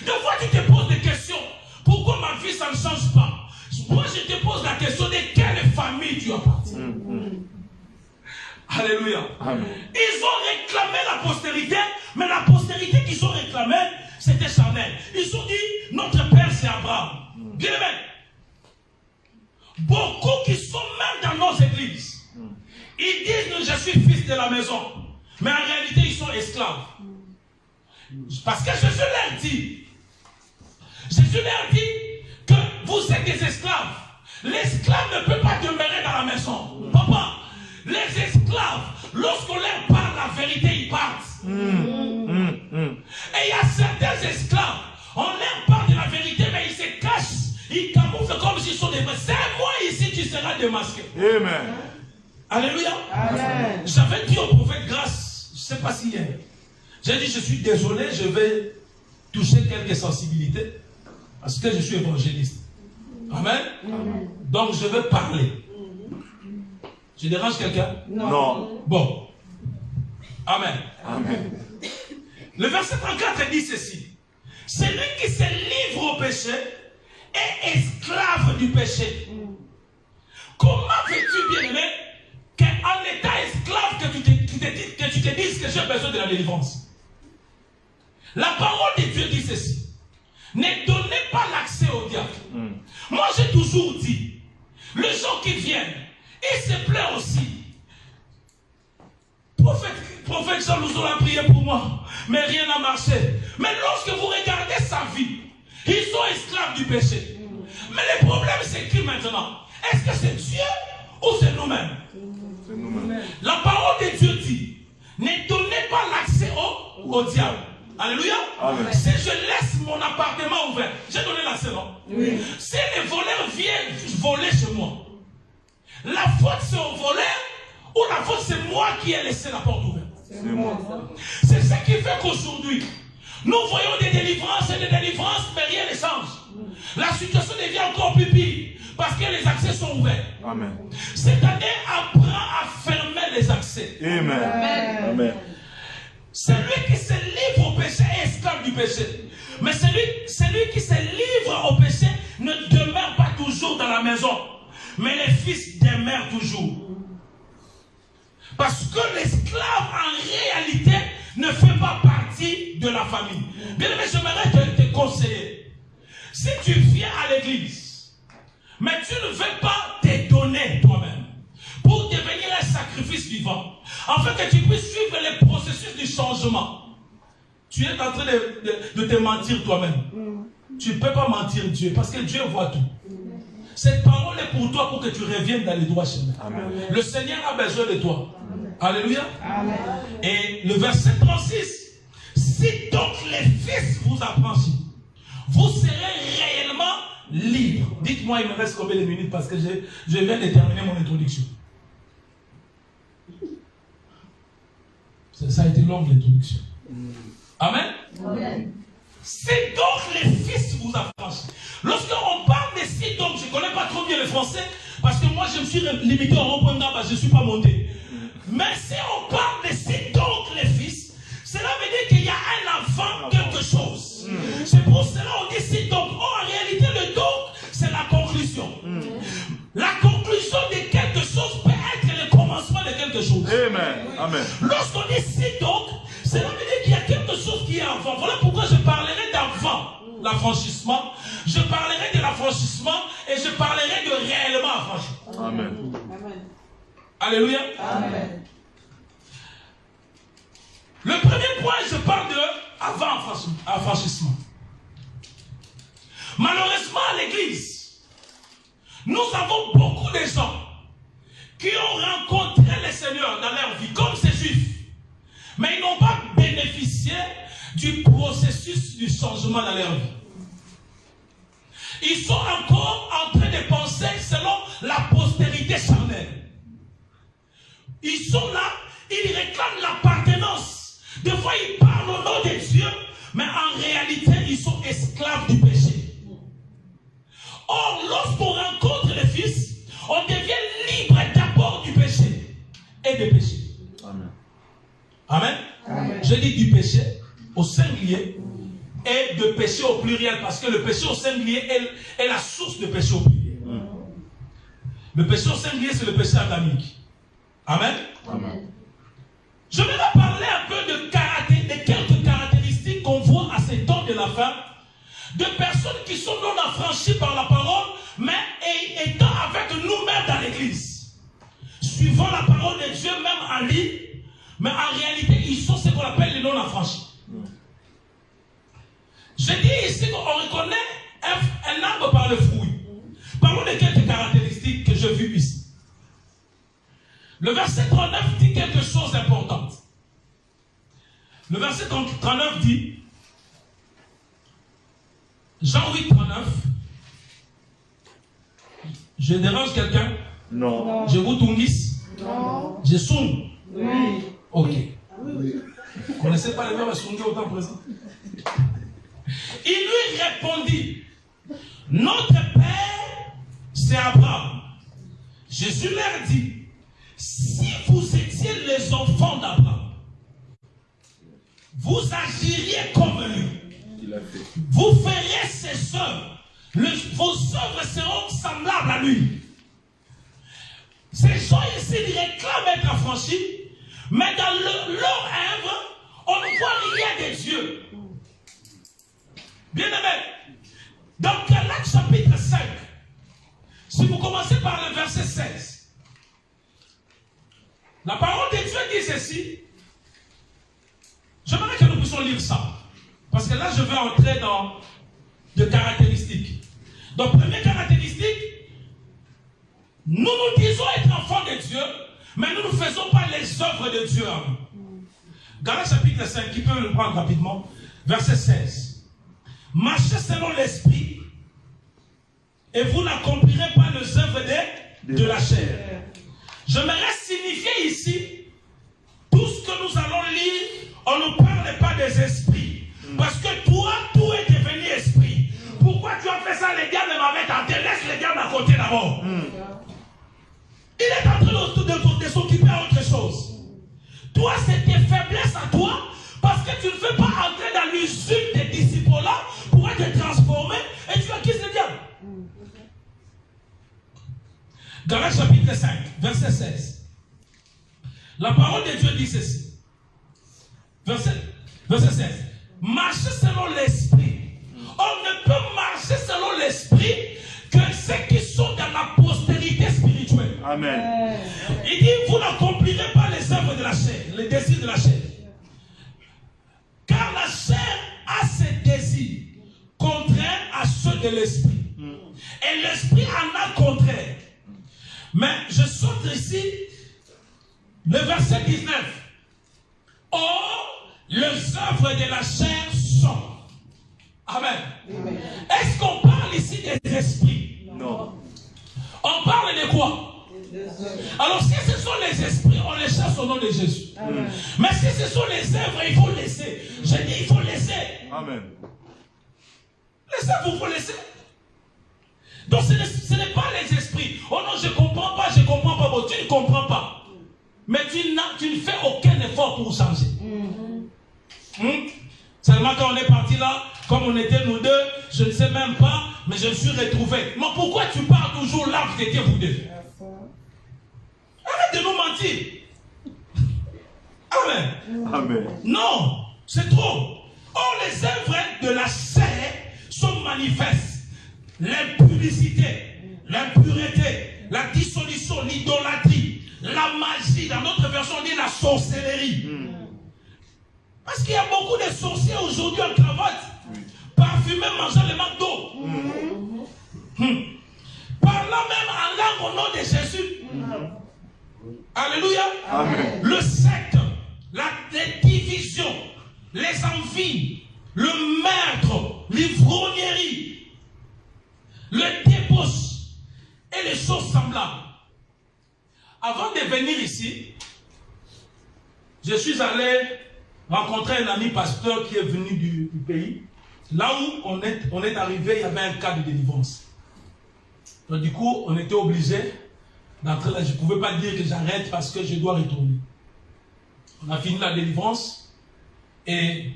Speaker 3: Des fois, tu te poses des questions. Pourquoi ma vie, ça ne change pas? Moi, je te pose la question de quelle famille tu appartiens. Alléluia. Amen. Ils ont réclamé la postérité, mais la postérité qu'ils ont réclamée, c'était charnel. Ils ont dit, notre père, c'est Abraham. Bien aimé. Beaucoup qui sont même dans nos églises, ils disent, je suis fils de la maison. Mais en réalité, ils sont esclaves. Parce que Jésus leur dit, que vous êtes des esclaves. L'esclave ne peut pas demeurer dans la maison. Papa, les esclaves, lorsqu'on leur parle la vérité, ils partent. Et il y a certains esclaves, on leur parle de la vérité, mais ils se cachent. Ils camouflent comme s'ils sont des vrais. C'est moi ici, tu seras démasqué.
Speaker 2: Amen.
Speaker 3: Alléluia.
Speaker 4: Amen.
Speaker 3: J'avais dit au prophète grâce, je ne sais pas si hier. J'ai dit, je suis désolé, je vais toucher quelques sensibilités. Parce que je suis évangéliste. Amen. Donc je vais parler. Je dérange quelqu'un?
Speaker 2: Non.
Speaker 3: Bon. Amen.
Speaker 2: Amen.
Speaker 3: Le verset 34 dit ceci. Celui qui se livre au péché est esclave du péché. Comment veux-tu, bien-aimé, qu'en étant esclave que qui disent que j'ai besoin de la délivrance. La parole de Dieu dit ceci. Ne donnez pas l'accès au diable. Moi, j'ai toujours dit, les gens qui viennent, ils se plaignent aussi. Prophète Jean-Louis a prié pour moi, mais rien n'a marché. Mais lorsque vous regardez sa vie, ils sont esclaves du péché. Mais le problème, c'est qui maintenant? Est-ce que c'est Dieu ou c'est nous-mêmes? La parole de Dieu dit, ne donnez pas l'accès au diable. Alléluia. Amen. Si je laisse mon appartement ouvert, j'ai donné l'accès, non? Oui. Si les voleurs viennent voler chez moi, la faute c'est au voleur ou la faute c'est moi qui ai laissé la porte ouverte? C'est ce qui fait qu'aujourd'hui, nous voyons des délivrances, mais rien ne change. La situation devient encore plus pire parce que les accès sont ouverts. Amen. Cette année, apprends à fermer les accès. Amen. Amen. Amen. Celui qui se livre au péché est esclave du péché. Mais celui qui se livre au péché ne demeure pas toujours dans la maison. Mais les fils demeurent toujours. Parce que l'esclave, en réalité, ne fait pas partie de la famille. Bien aimé, j'aimerais te conseiller. Si tu viens à l'église, mais tu ne veux pas te donner toi-même pour devenir un sacrifice vivant, afin que tu puisses suivre les processus du changement, tu es en train de te mentir toi-même. Tu ne peux pas mentir Dieu, parce que Dieu voit tout. Cette parole est pour toi, pour que tu reviennes dans les droits chemins. Le Seigneur a besoin de toi. Alléluia. Amen. Et le verset 36. Si donc les fils vous affranchissent, vous serez réellement libres. Dites-moi, il me reste combien de minutes parce que je viens de terminer mon introduction. Ça a été longue l'introduction. Amen. Amen. Si donc les fils vous affranchissent. Lorsqu'on parle de si donc, je ne connais pas trop bien le français parce que moi je me suis limité au rond-point d'Aba, je ne suis pas monté. Mais si on parle de si donc les fils, cela veut dire qu'il y a un avant quelque chose. C'est pour cela qu'on dit si donc. Oh, en réalité, le donc, c'est la conclusion. La conclusion de quelque chose peut être le commencement de quelque chose. Amen. Amen. Lorsqu'on dit si donc, cela veut dire qu'il y a quelque chose qui est avant. Voilà pourquoi je parlerai d'avant l'affranchissement. Je parlerai de l'affranchissement et je parlerai de réellement affranchissement. Amen. Amen. Alléluia. Amen. Le premier point, je parle de avant affranchissement. Malheureusement, à l'église, nous avons beaucoup de gens qui ont rencontré le Seigneur dans leur vie, comme ces juifs, mais ils n'ont pas bénéficié du processus du changement dans leur vie. Ils sont encore en train de penser selon la postérité charnelle. Ils sont là, ils réclament l'appartenance. Des fois, ils parlent au nom de Dieu, mais en réalité, ils sont esclaves du péché. Or, lorsqu'on rencontre les fils, on devient libre d'abord du péché et des péchés. Amen. Amen. Amen. Je dis du péché au singulier et de péché au pluriel, parce que le péché au singulier est la source de péché au pluriel. Le péché au singulier, c'est le péché adamique. Amen. Amen. Je vais vous parler un peu de quelques caractéristiques qu'on voit à ces temps de la fin, de personnes qui sont non affranchies par la parole, mais étant avec nous-mêmes dans l'église, suivant la parole de Dieu même en ligne, mais en réalité, ils sont ce qu'on appelle les non affranchis. Je dis ici qu'on reconnaît un arbre par le fruit. Parlons de quelques caractéristiques que j'ai vues ici. Le verset 39 dit quelque chose d'important. Le verset 39 dit, Jean 8, 39, je dérange quelqu'un? Non. Je vous tungis? Non. Je sonne? Oui. Ok. Oui. Vous ne connaissez pas les verbes à sonner au temps présent? Il lui répondit, notre Père, c'est Abraham. Jésus leur dit, si vous étiez les enfants d'Abraham, vous agiriez comme lui. Vous feriez ses œuvres. Vos œuvres seront semblables à lui. Ces gens ici réclament être affranchis, Mais dans leur œuvre, on ne voit rien de Dieu. Bien aimé. Dans Galates chapitre 5, si vous commencez par le verset 16, la parole de Dieu dit ceci. J'aimerais que nous puissions lire ça. Parce que là, je vais entrer dans des caractéristiques. Donc, première caractéristique, nous disons être enfants de Dieu, mais nous ne faisons pas les œuvres de Dieu. Galates chapitre 5, qui peut le prendre rapidement, verset 16. Marchez selon l'esprit, et vous n'accomplirez pas les œuvres de la chair. J'aimerais signifier ici, tout ce que nous allons lire, on ne parle pas des esprits. Parce que toi, tout est devenu esprit. Pourquoi tu as fait ça? Les diables m'avaient tenté. Laisse les diables à côté d'abord. Il est en train de s'occuper à autre chose. Toi, c'est tes faiblesses à toi, parce que tu ne veux pas entrer dans l'usure des disciples là pour être transformé et tu acquises le diable. Galates chapitre 5, verset 16. La parole de Dieu dit ceci. Verset 16. Marcher selon l'esprit. On ne peut marcher selon l'esprit que ceux qui sont dans la postérité spirituelle.
Speaker 2: Amen.
Speaker 3: Il dit, vous n'accomplirez pas les œuvres de la chair, les désirs de la chair. Car la chair a ses désirs contraires à ceux de l'esprit. Et l'esprit en a contraire. Mais je saute ici le verset 19. Or, les œuvres de la chair sont. Amen. Est-ce qu'on parle ici des esprits?
Speaker 2: Non.
Speaker 3: On parle de quoi? Alors si ce sont les esprits, on les chasse au nom de Jésus. Mais si ce sont les œuvres, il faut laisser. Je dis, il faut laisser.
Speaker 2: Amen.
Speaker 3: Les œuvres, il faut laisser. Donc ce n'est pas les esprits. Oh non, je ne comprends pas, je ne comprends pas. Bon, tu ne comprends pas. Mais tu ne fais aucun effort pour changer. Seulement quand on est parti là, comme on était nous deux, je ne sais même pas, mais je me suis retrouvé. Mais pourquoi tu parles toujours là où vous étiez vous deux? Arrête de nous mentir. Amen.
Speaker 2: Amen.
Speaker 3: Non, c'est trop. Or, les œuvres de la chair sont manifestes. L'impudicité, l'impureté, la dissolution, l'idolâtrie, la magie. Dans notre version, on dit la sorcellerie. Parce qu'il y a beaucoup de sorciers aujourd'hui en cravate, parfumés, mangeant le McDo. Parlant même en langue au nom de Jésus. Alléluia.
Speaker 2: Amen.
Speaker 3: Le secte, les divisions, les envies, le meurtre, l'ivrognerie, le débauche et les choses semblables. Avant de venir ici, je suis allé rencontrer un ami pasteur qui est venu du pays. Là où on est arrivé, il y avait un cas de délivrance. Donc du coup, on était obligé d'entrer là. Je ne pouvais pas dire que j'arrête parce que je dois retourner. On a fini la délivrance. Et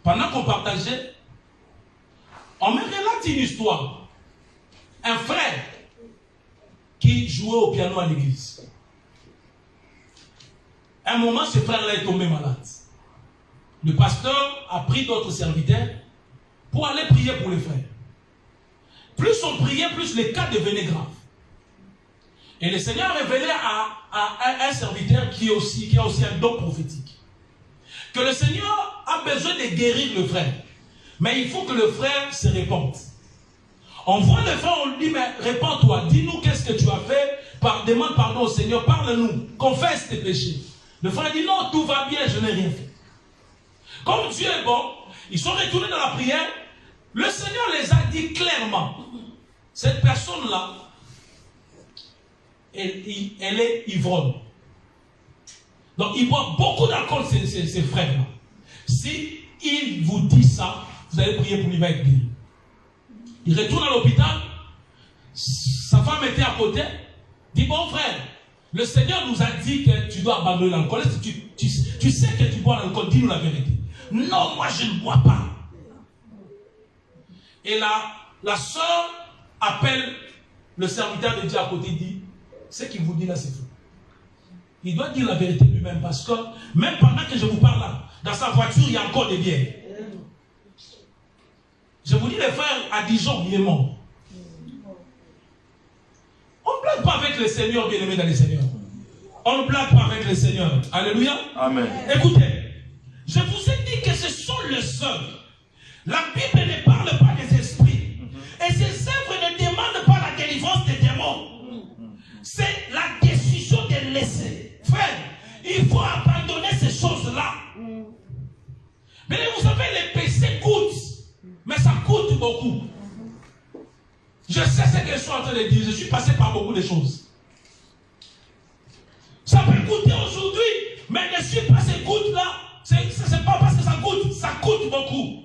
Speaker 3: pendant qu'on partageait, on me relate une histoire. Un frère qui jouait au piano à l'église. À un moment, ce frère-là est tombé malade. Le pasteur a pris d'autres serviteurs pour aller prier pour le frère. Plus on priait, plus les cas devenaient graves. Et le Seigneur a révélé à un serviteur qui a aussi un don prophétique que le Seigneur a besoin de guérir le frère. Mais il faut que le frère se répande. On voit le frère, on lui dit, mais répands-toi, dis-nous qu'est-ce que tu as fait, demande pardon au Seigneur, parle-nous, confesse tes péchés. Le frère dit, non, tout va bien, je n'ai rien fait. Comme Dieu est bon, ils sont retournés dans la prière, le Seigneur les a dit clairement, cette personne-là, elle est ivrogne. Donc il boit beaucoup d'alcool, ces frères-là. Si il vous dit ça, vous allez prier pour lui, va être guéri. Il retourne à l'hôpital, sa femme était à côté, dit, bon frère, le Seigneur nous a dit que tu dois abandonner l'alcool. Tu sais que tu bois l'alcool, dis-nous la vérité. Non, moi je ne bois pas. Et la soeur appelle le serviteur de Dieu à côté, dit, ce qu'il vous dit là c'est faux. il doit dire la vérité lui-même parce que même pendant que je vous parle là, dans sa voiture, il y a encore des bières. Je vous dis, les frères, à Dijon, il est mort. On ne blague pas avec le Seigneur, bien aimé dans le Seigneur. On ne blague pas avec le Seigneur. Alléluia.
Speaker 2: Amen.
Speaker 3: Écoutez, je vous ai dit que ce sont les œuvres. La Bible ne parle pas des esprits. Et ces œuvres ne demandent pas la délivrance des démons. C'est la décision de laisser. Frère, il faut abandonner ces choses-là. Mais vous savez, les péchés coûtent. Mais ça coûte beaucoup. Je sais ce que je suis en train de dire. Je suis passé par beaucoup de choses. Ça peut coûter aujourd'hui. Mais ne suis pas ces gouttes-là. C'est pas parce que ça coûte beaucoup.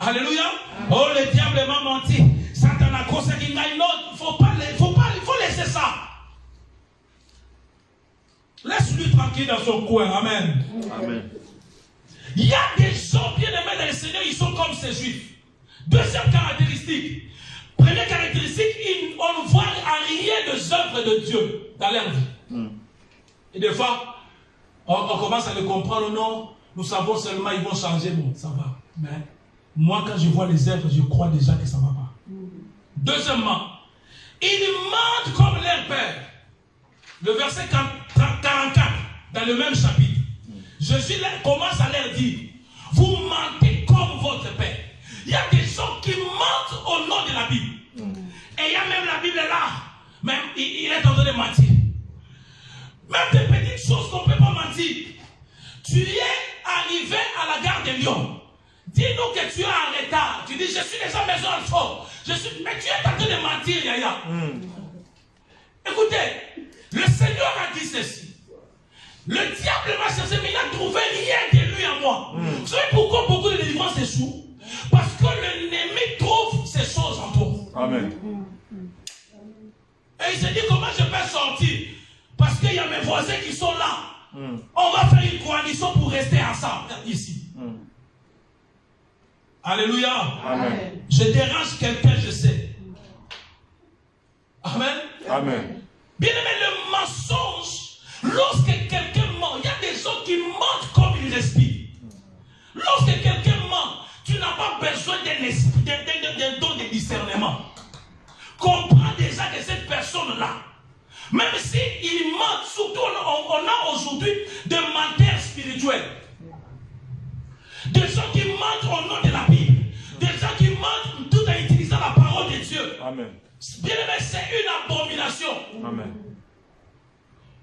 Speaker 3: Alléluia. Oh, le diable m'a menti. Satan a causé qu'il y a une autre. Il faut laisser ça. Laisse-lui tranquille dans son coin. Amen.
Speaker 2: Amen.
Speaker 3: Il y a des gens bien aimés dans le Seigneur, ils sont comme ces juifs. Deuxième caractéristique. Première caractéristique, on ne voit à rien des œuvres de Dieu dans leur vie. Et des fois, on commence à le comprendre. Non, nous savons seulement ils vont changer. Bon, ça va. Mais moi, quand je vois les œuvres, je crois déjà que ça ne va pas. Deuxièmement, ils mentent comme leur père. Le verset 44, dans le même chapitre. Jésus commence à leur dire, vous mentez comme votre père. Il y a des gens qui mentent au nom de la Bible. Et il y a même la Bible là. Même il est en train de mentir. Même des petites choses qu'on ne peut pas mentir. Tu es arrivé à la gare de Lyon. Dis-nous que tu es en retard. Tu dis, je suis déjà maison en fort. Mais tu es en train de mentir, Yaya. Écoutez, le Seigneur a dit ceci. Le diable m'a cherché, mais il n'a trouvé rien de lui en moi. Vous savez pourquoi beaucoup de délivrances échouent? Parce que l'ennemi trouve ces choses en toi.
Speaker 2: Amen.
Speaker 3: Et il se dit, comment je peux sortir? Parce qu'il y a mes voisins qui sont là. On va faire une coalition pour rester ensemble ici. Alléluia.
Speaker 2: Amen.
Speaker 3: Je dérange quelqu'un, je sais. Amen.
Speaker 2: Amen.
Speaker 3: Bien aimé, le mensonge, lorsque quelqu'un ment, il y a des gens qui mentent comme ils respirent. Lorsque quelqu'un ment, tu n'as pas besoin d'un don de discernement. Comprends déjà que cette personne-là, même s'il ment, surtout on a aujourd'hui des menteurs spirituels. Des gens qui mentent au nom de la Bible. Des gens qui mentent tout en utilisant la parole de Dieu.
Speaker 2: Amen.
Speaker 3: Bien aimé, c'est une abomination.
Speaker 2: Amen.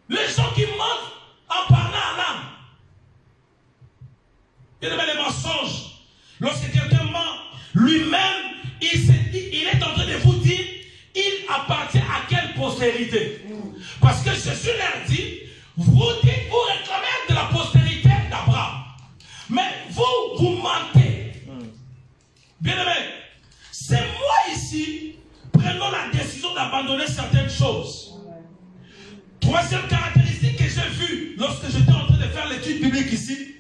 Speaker 3: Les gens qui mentent en parlant en langue. Bien aimé, les mensonges. Lorsque quelqu'un ment, lui-même, il est en train de vous dire, il appartient à quelle postérité. Parce que Jésus leur dit, vous réclamez de la postérité d'Abraham. Mais vous mentez. Bien aimé, c'est moi ici, prenons la décision d'abandonner certaines choses. Troisième caractéristique que j'ai vue lorsque j'étais en train de faire l'étude biblique ici,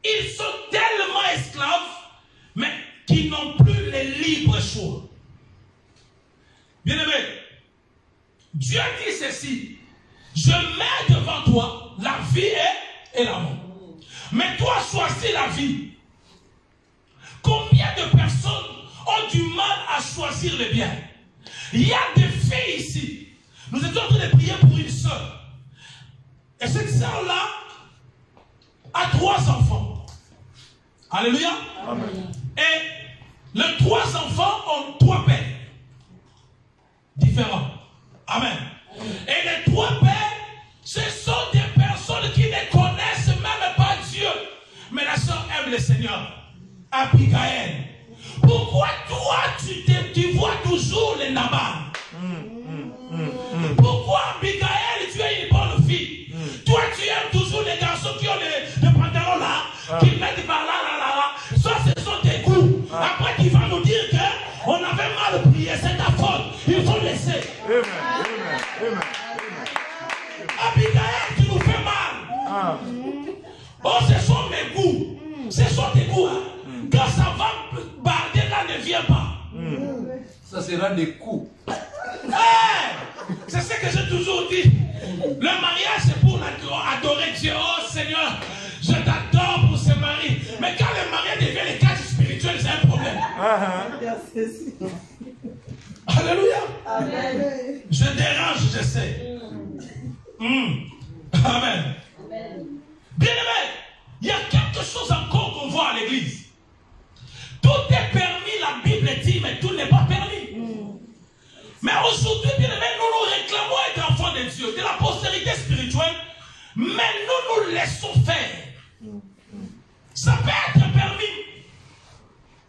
Speaker 3: ils sont tellement esclaves, mais qui n'ont plus le libre choix. Bien aimé, Dieu dit ceci, je mets devant toi la vie et la mort. Mais toi choisis la vie. Combien de personnes ont du mal à choisir le bien? Il y a des filles ici. Nous étions en train de prier pour une soeur. Et cette soeur-là a 3 enfants. Alléluia.
Speaker 2: Amen.
Speaker 3: Et les 3 enfants ont 3 pères différents. Amen. Et les 3 pères, ce sont des personnes qui ne connaissent même pas Dieu. Mais la soeur aime le Seigneur. Abigail. Pourquoi toi tu vois toujours les Nabal? Pourquoi Abigail tu es une bonne fille? Toi tu aimes toujours les garçons qui ont des pantalons là, qui mettent par là. Ça ce sont tes goûts. Après tu vas nous dire qu'on avait mal prié, c'est ta faute. Il faut laisser.
Speaker 2: Amen.
Speaker 3: Abigail, tu nous fais mal. Oh, ce sont mes goûts. Ce sont tes goûts. Hein. Quand ça va barder là, ne viens pas.
Speaker 1: Ça sera des coups.
Speaker 3: Hey, c'est ce que j'ai toujours dit. Le mariage, c'est pour adorer Dieu. Oh Seigneur, je t'adore pour ce mari. Mais quand le mariage devient le cadre spirituel, c'est un problème. Alléluia.
Speaker 4: Amen.
Speaker 3: Je dérange, je sais. Amen. Bien aimé, il y a quelque chose encore qu'on voit à l'église. Tout est permis, la Bible dit, mais tout n'est pas permis. Mais aujourd'hui, bien aimé, nous réclamons être enfants de Dieu, de la postérité spirituelle, mais nous laissons faire. Ça peut être permis,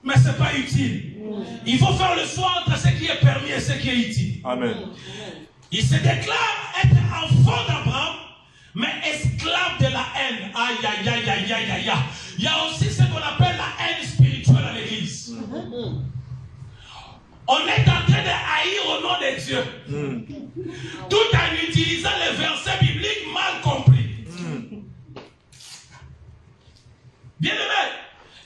Speaker 3: mais ce n'est pas utile. Il faut faire le choix entre ce qui est permis et ce qui est utile.
Speaker 2: Amen.
Speaker 3: Il se déclare être enfant d'Abraham, mais esclave de la haine. Aïe, aïe, aïe, aïe, aïe, aïe. Il y a aussi ce qu'on appelle la haine spirituelle à l'église. On est en train de haïr au nom de Dieu. Tout en utilisant les versets bibliques mal compris. Bien aimé.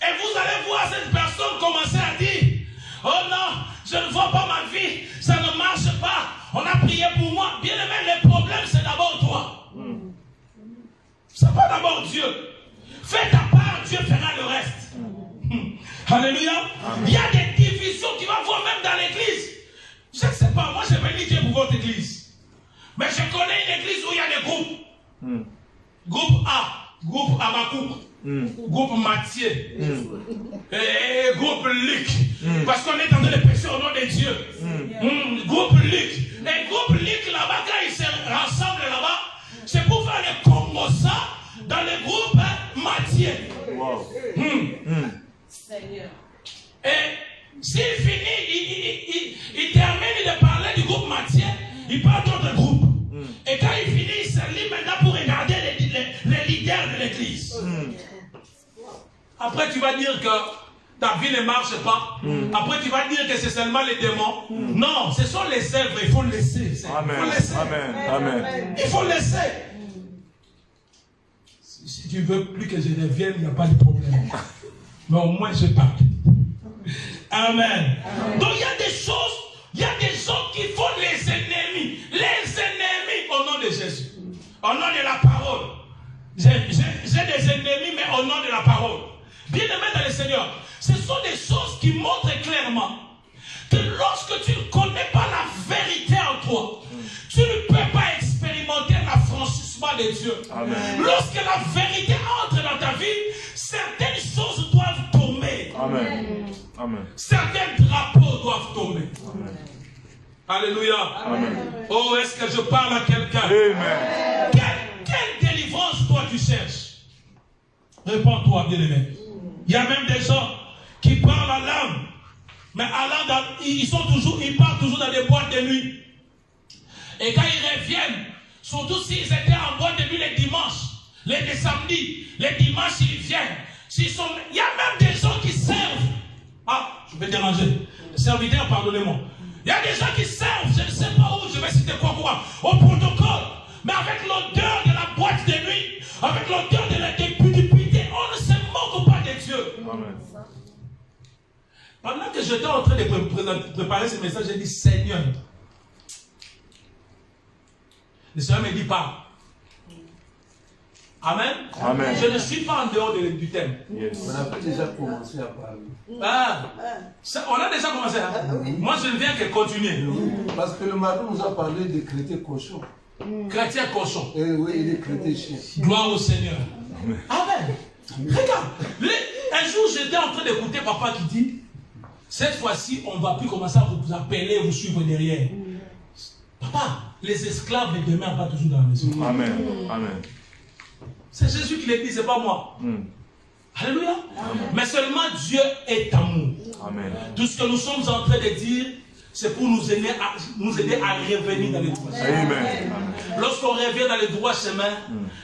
Speaker 3: Et vous allez voir cette personne commencer à dire, oh non, je ne vois pas ma vie, ça ne marche pas. On a prié pour moi. Bien aimé, le problème c'est d'abord toi. C'est pas d'abord Dieu. Fais ta part, Dieu fera le reste. Alléluia. Il y a des divisions qui vont voir même dans l'église. Je ne sais pas, moi je bénis Dieu pour votre église. Mais je connais une église où il y a des groupes. Groupe A, groupe Abakouk, groupe Matthieu, et groupe Luc. Parce qu'on est en train de pécher au nom de Dieu. Groupe Luc. Et groupe Luc là-bas, quand ils se rassemblent là-bas, c'est pour faire le Congossa dans le groupe Matthieu.
Speaker 2: Wow.
Speaker 4: Seigneur.
Speaker 3: Et s'il finit, il termine de parler du groupe Matthieu, il parle d'autres groupes. Et quand il finit, il se lit maintenant pour regarder les leaders de l'église. Après, tu vas dire que ta vie ne marche pas. Après, tu vas dire que c'est seulement les démons. Non, ce sont les œuvres, il faut laisser.
Speaker 2: Amen.
Speaker 3: Il faut laisser.
Speaker 2: Amen. Amen.
Speaker 3: Il faut laisser. Si tu veux plus que je revienne, il n'y a pas de problème. Mais au moins, je parle. Amen. Donc, il y a des choses, il y a des gens qui font les ennemis. Les ennemis au nom de Jésus. Au nom de la parole. J'ai des ennemis, mais au nom de la parole. Bien aimé dans le Seigneur, ce sont des choses qui montrent clairement que lorsque tu ne connais pas la vérité en toi, tu ne peux pas expérimenter l'affranchissement de Dieu.
Speaker 2: Amen.
Speaker 3: Lorsque la vérité entre dans ta vie, certaines choses doivent tomber.
Speaker 2: Amen. Amen.
Speaker 3: Certains drapeaux doivent tomber.
Speaker 2: Amen.
Speaker 3: Alléluia.
Speaker 2: Amen.
Speaker 3: Oh, est-ce que je parle à quelqu'un?
Speaker 2: Amen.
Speaker 3: Quelle délivrance toi tu cherches? Réponds-toi, bien-aimé. Il y a même des gens qui parlent en langue, mais ils parlent toujours dans des boîtes de nuit. Et quand ils reviennent, surtout s'ils étaient en boîte de nuit les dimanches, les samedis, les dimanches ils viennent. Il y a même des gens qui servent. Ah, je vais déranger. Serviteur, pardonnez-moi. Il y a des gens qui servent, je ne sais pas où, je vais citer quoi, au protocole. Mais avec l'odeur de la boîte de nuit, avec l'odeur de la dépudité, on ne se moque pas de Dieu.
Speaker 2: Amen.
Speaker 3: Pendant que j'étais en train de préparer ce message, j'ai dit, Seigneur. Le Seigneur me dit, parle. Amen.
Speaker 2: Amen.
Speaker 3: Je ne suis pas en dehors du thème.
Speaker 2: Yes.
Speaker 1: On a déjà commencé à parler.
Speaker 3: On a déjà commencé. Hein? Oui. Moi, je ne viens que continuer.
Speaker 1: Parce que le matin nous a parlé des chrétiens cochons.
Speaker 3: Chrétien cochon.
Speaker 1: Et oui, et des chrétiens chiens.
Speaker 3: Gloire au Seigneur. Amen. Regarde. Un jour, j'étais en train d'écouter papa qui dit, cette fois-ci, on ne va plus commencer à vous appeler, vous suivre derrière. Papa, les esclaves ne demeurent pas toujours dans la maison.
Speaker 2: Amen. Amen.
Speaker 3: C'est Jésus qui l'a dit, ce n'est pas moi. Alléluia. Amen. Mais seulement Dieu est amour. Amen. Tout ce que nous sommes en train de dire, c'est pour nous aider à revenir dans le droit chemin.
Speaker 2: Amen.
Speaker 3: Lorsqu'on revient dans le droit chemin,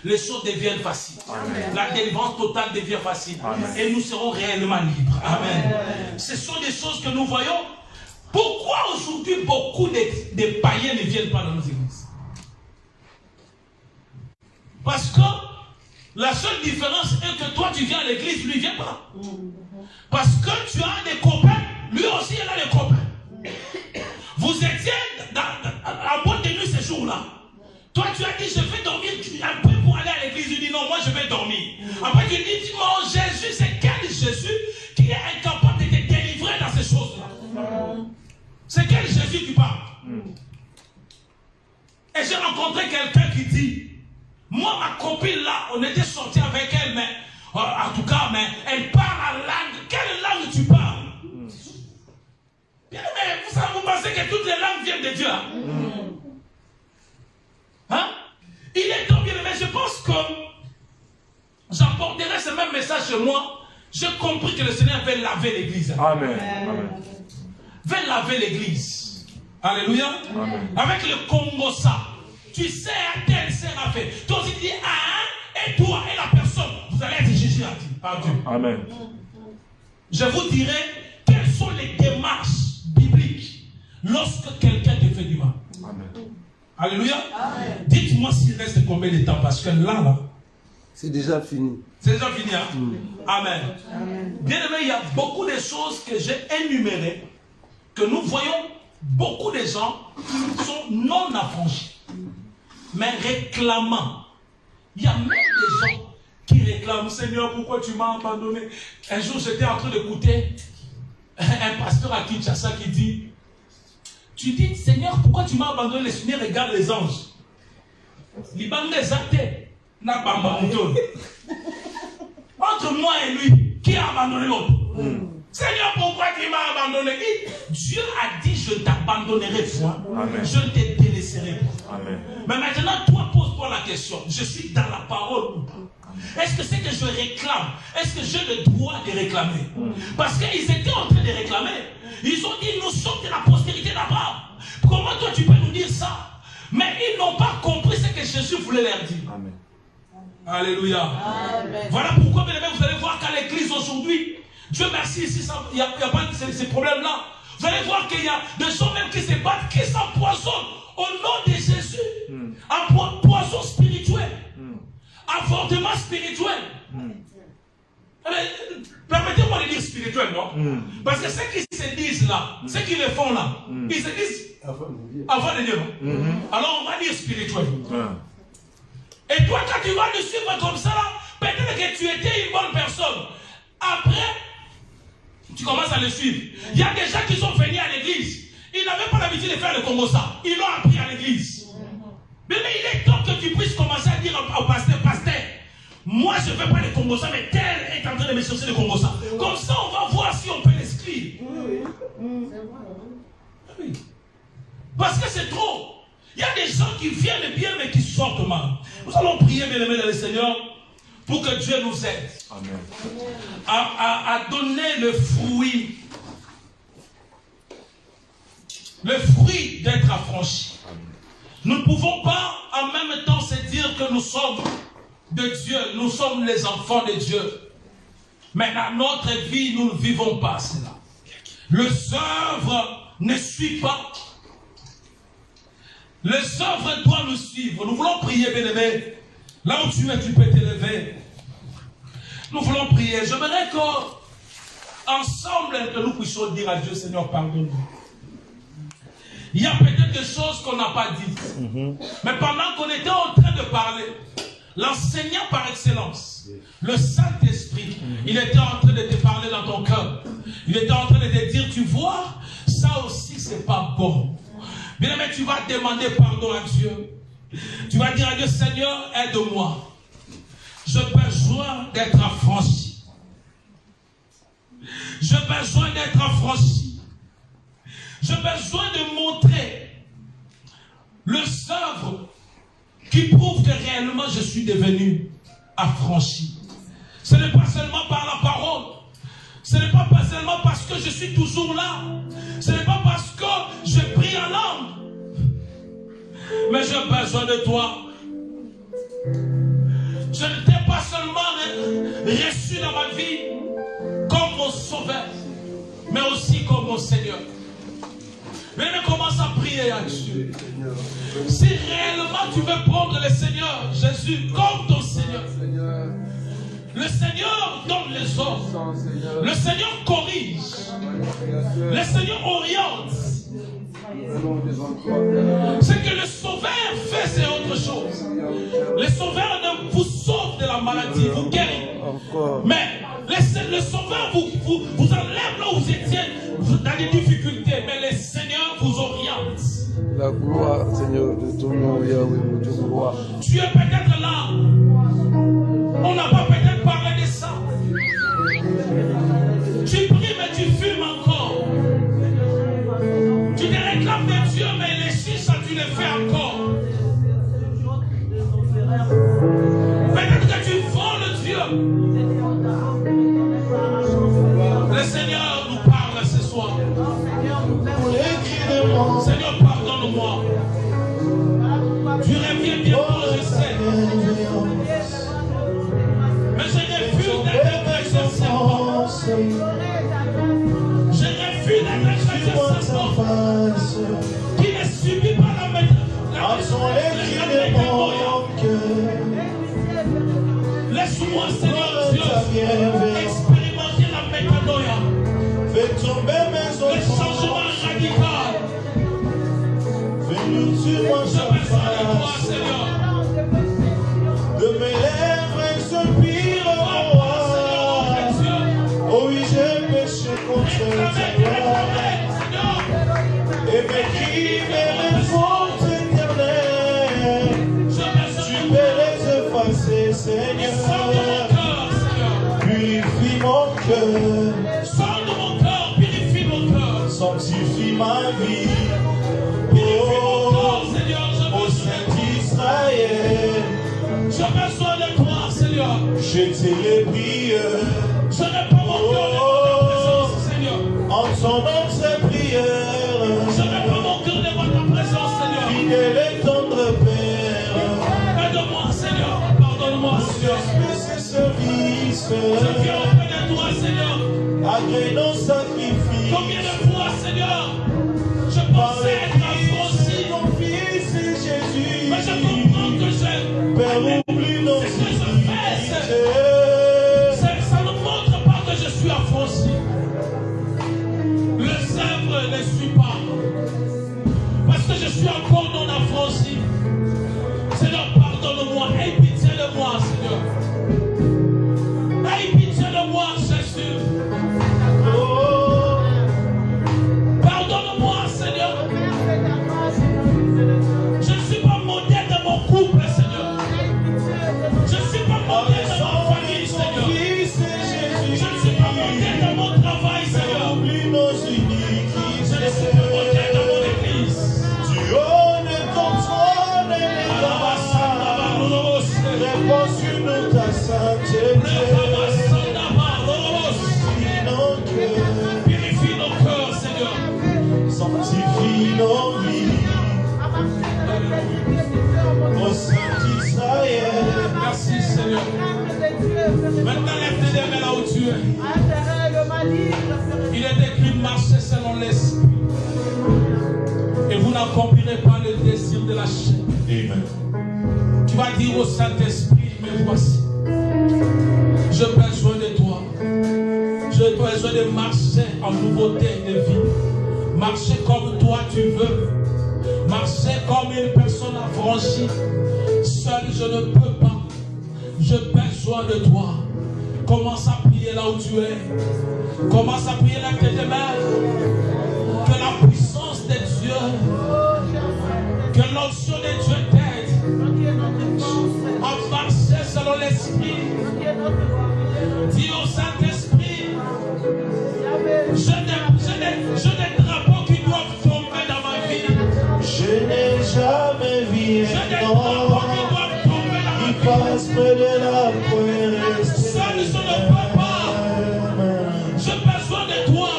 Speaker 3: les choses deviennent faciles. Amen. La délivrance totale devient facile. Amen. Et nous serons réellement libres. Amen. Ce sont des choses que nous voyons. Pourquoi aujourd'hui beaucoup de païens ne viennent pas dans nos églises? Parce que la seule différence est que toi tu viens à l'église, lui ne vient pas. Parce que tu as des copains, lui aussi il a des copains. Vous étiez en boîte de nuit ce jour-là. un peu pour aller à l'église, il dit non, moi je vais dormir. Après tu dis, mon Jésus, c'est quel Jésus qui est incapable de te délivrer dans ces choses-là? C'est quel Jésus tu parles? Et j'ai rencontré quelqu'un qui dit, moi ma copine là, on était sortis avec elle, mais en tout cas, mais elle parle en langue. Quelle langue tu parles? Bien, mais vous pensez que toutes les langues viennent de Dieu? Hein? Il est temps, bien aimé, je pense que j'apporterai ce même message chez moi. J'ai compris que le Seigneur veut laver l'église.
Speaker 2: Amen.
Speaker 3: Veut laver l'église. Alléluia.
Speaker 2: Amen.
Speaker 3: Avec le Congo ça. Tu sais à tel sera fait. Toi aussi tu dis à un et toi et la personne. Vous allez être jugés par Dieu. Amen. Je vous dirai quelles sont les démarches bibliques lorsque quelqu'un te fait du mal. Amen. Alléluia. Dites-moi s'il reste combien de temps, parce que là,
Speaker 5: c'est déjà fini.
Speaker 3: C'est déjà fini, hein? Amen. Bien aimé, il y a beaucoup de choses que j'ai énumérées, que nous voyons beaucoup de gens qui sont non affranchis, mais réclamant. Il y a même des gens qui réclament, Seigneur, pourquoi tu m'as abandonné? Un jour, j'étais en train d'écouter un pasteur à Kinshasa qui dit, tu dis, Seigneur, pourquoi tu m'as abandonné? Le Seigneur regarde les anges. Entre moi et lui, qui a abandonné l'autre? Seigneur, pourquoi tu m'as abandonné? Dieu a dit, je t'abandonnerai point. Je ne te délaisserai pas. Mais maintenant, toi, pose-toi la question. Je suis dans la parole ou pas? Est-ce que c'est que je réclame? Est-ce que j'ai le droit de réclamer? Parce qu'ils étaient en train de réclamer. Ils ont dit, nous sommes de la postérité d'Abraham. Comment toi tu peux nous dire ça? Mais ils n'ont pas compris ce que Jésus voulait leur dire. Amen. Alléluia. Amen. Voilà pourquoi, bien aimé, vous allez voir qu'à l'église aujourd'hui, Dieu merci, ici, il n'y a pas ces problèmes-là. Vous allez voir qu'il y a des gens même qui se battent, qui s'empoisonnent au nom de Jésus. Un poison spirituel. Avortement spirituel. Permettez-moi de dire spirituel, non? Parce que ceux qui se disent là, ceux qui le font là, ils se disent avant de Dieu, non? Alors on va dire spirituel. Et toi, quand tu vas le suivre comme ça là, peut-être que tu étais une bonne personne. Après, tu commences à le suivre. Il y a des gens qui sont venus à l'église. Ils n'avaient pas l'habitude de faire le Congo ça. Ils l'ont appris à l'église. Mais il est temps que tu puisses commencer à dire au pasteur, moi je ne veux pas le Congo ça, mais tel est en train de me chercher le Congo ça. Comme ça, on va voir si on peut l'inscrire. Oui. Parce que c'est trop. Il y a des gens qui viennent bien, mais qui sortent mal. Nous allons prier, bien aimés dans le Seigneur, pour que Dieu nous aide. Amen. À donner le fruit d'être affranchi. Nous ne pouvons pas en même temps se dire que nous sommes de Dieu, nous sommes les enfants de Dieu. Mais dans notre vie, nous ne vivons pas cela. Les œuvres ne suivent pas. Les œuvres doivent nous suivre. Nous voulons prier, bien-aimé. Là où tu es, tu peux t'élever. Nous voulons prier. J'aimerais qu'ensemble, que nous puissions dire à Dieu, Seigneur, pardonne-nous. Il y a peut-être des choses qu'on n'a pas dites. Mais pendant qu'on était en train de parler, l'enseignant par excellence, le Saint-Esprit, il était en train de te parler dans ton cœur. Il était en train de te dire, tu vois, ça aussi, c'est pas bon. Bien aimé, tu vas demander pardon à Dieu. Tu vas dire à Dieu, Seigneur, aide-moi. J'ai besoin d'être affranchi. J'ai besoin d'être affranchi. J'ai besoin de montrer les œuvres qui prouvent que réellement je suis devenu affranchi. Ce n'est pas seulement par la parole. Ce n'est pas seulement parce que je suis toujours là. Ce n'est pas parce que je prie en langue. Mais j'ai besoin de toi. Je ne t'ai pas seulement reçu dans ma vie comme mon sauveur, mais aussi comme mon Seigneur. Mais commence à prier à Dieu. Si réellement tu veux prendre le Seigneur Jésus comme ton Seigneur, le Seigneur donne les ordres. Le Seigneur corrige. Le Seigneur oriente. Ce que le Sauveur fait, c'est autre autre chose. Le Sauveur vous sauve de la maladie, vous guérit. Mais le Sauveur vous enlève là où vous étiez dans des difficultés. Mais le Seigneur vous oriente.
Speaker 5: La gloire, Seigneur, de ton nom, Yahweh, mon Dieu, gloire.
Speaker 3: Tu es peut-être là. On n'a pas peut-être parlé de ça. Tu pries, mais tu fumes encore. Tu te réclames de Dieu, mais les chichas, tu les fais encore. Peut-être que tu voles Dieu. Le Seigneur nous parle ce soir. Seigneur, pardonne-moi. Tu reviens bientôt, je sais. Mais je refuse d'être avec ce serpent. Je refuse d'être avec ce serpent qui ne subit pas la laisse-moi, Seigneur Dieu, expérimenter la métanoïa. Le changement radical. Je besoin de toi, Seigneur.
Speaker 2: De mes lèvres expirent. Oh oui, j'ai péché contre ta gloire. Et mes crimes et mes fautes éternelles, tu peux les effacer, Seigneur. Purifie mon cœur.
Speaker 3: Sors de mon cœur, purifie mon cœur.
Speaker 2: Sanctifie ma vie.
Speaker 3: Au
Speaker 2: Saint-Israël,
Speaker 3: j'ai besoin de toi, Seigneur.
Speaker 2: Je t'ai les prières.
Speaker 3: Je n'ai pas mon cœur de ta présence, Seigneur.
Speaker 2: Entendons ces prières.
Speaker 3: Je n'ai pas mon cœur de ta présence, Seigneur.
Speaker 2: Fidèle et tendre Père.
Speaker 3: Aide-moi, Seigneur. Pardonne-moi, Seigneur.
Speaker 2: Ce service.
Speaker 3: Je viens auprès de toi, Seigneur.
Speaker 2: Agrée nos sacrifices.
Speaker 3: Combien de fois, Seigneur, je pensais être affranchi.
Speaker 2: Mon fils Jésus.
Speaker 3: Mais je comprends que
Speaker 2: Père, oublie nos
Speaker 3: iniquités. Ça ne montre pas que je suis affranchi. Le zèbre ne suit pas. Parce que je suis encore non affranchi. Seigneur, pardonne-moi. Aie pitié de moi, Seigneur. Aie pitié de moi, Jésus. Pardonne-moi, Seigneur. Je ne suis pas modèle de mon couple, Seigneur. Je ne suis pas modèle de ma famille, Seigneur. Je ne suis pas modèle de mon travail, Seigneur. Je ne suis pas modèle de mon église.
Speaker 2: Tu honnes ton trône et les réponds sur nous ta sainteté.
Speaker 3: Purifie nos cœurs, Seigneur.
Speaker 2: Sanctifie nos vies. Au Saint-Israël.
Speaker 3: Merci, Seigneur. Maintenant, lève tes mains là où tu es. Il est écrit marcher selon l'esprit. Et vous n'accomplirez pas le désir de la chair.
Speaker 2: Amen.
Speaker 3: Tu vas dire au Saint-Esprit, me voici. J'ai besoin de toi. J'ai besoin de marcher en nouveauté de vie. Marcher comme toi tu veux. Marcher comme une personne affranchie. Seul je ne peux pas. J'ai besoin de toi. Commence à prier là où tu es. Commence à prier là que tes mains. Que la puissance de Dieu, que l'onction de Dieu t'aide à marcher selon l'esprit. Dis au Saint-Esprit, j'ai des drapeaux qui doivent tomber dans ma vie.
Speaker 2: Je n'ai jamais vu
Speaker 3: J'ai des drapeaux qui doivent tomber dans ma vie.
Speaker 2: passe près de la poêle.
Speaker 3: Seul je ne peux pas. J'ai besoin de toi.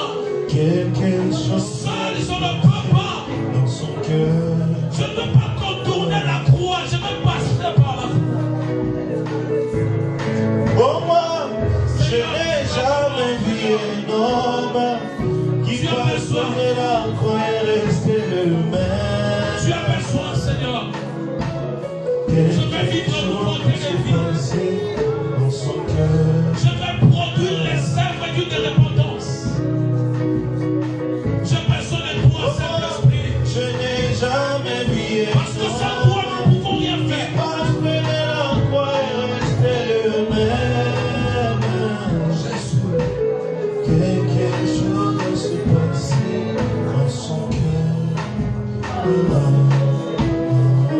Speaker 2: Quelque chose
Speaker 3: Seul je ne peux pas.
Speaker 2: dans son cœur.
Speaker 3: Je ne veux pas contourner la croix. Je veux passer par là.
Speaker 2: Pour moi, je n'ai jamais vu un homme qui passe près de la croix et rester le même.
Speaker 3: Tu as besoin, Seigneur.
Speaker 2: Quelque
Speaker 3: veux vivre une nouveauté de
Speaker 2: chose
Speaker 3: vie.
Speaker 2: passé dans son cœur.
Speaker 3: Je vais produire les œuvres d'une repentance. J'ai besoin de toi, Saint-Esprit.
Speaker 2: Je n'ai jamais vu
Speaker 3: Parce que sans toi, nous ne pouvons rien faire.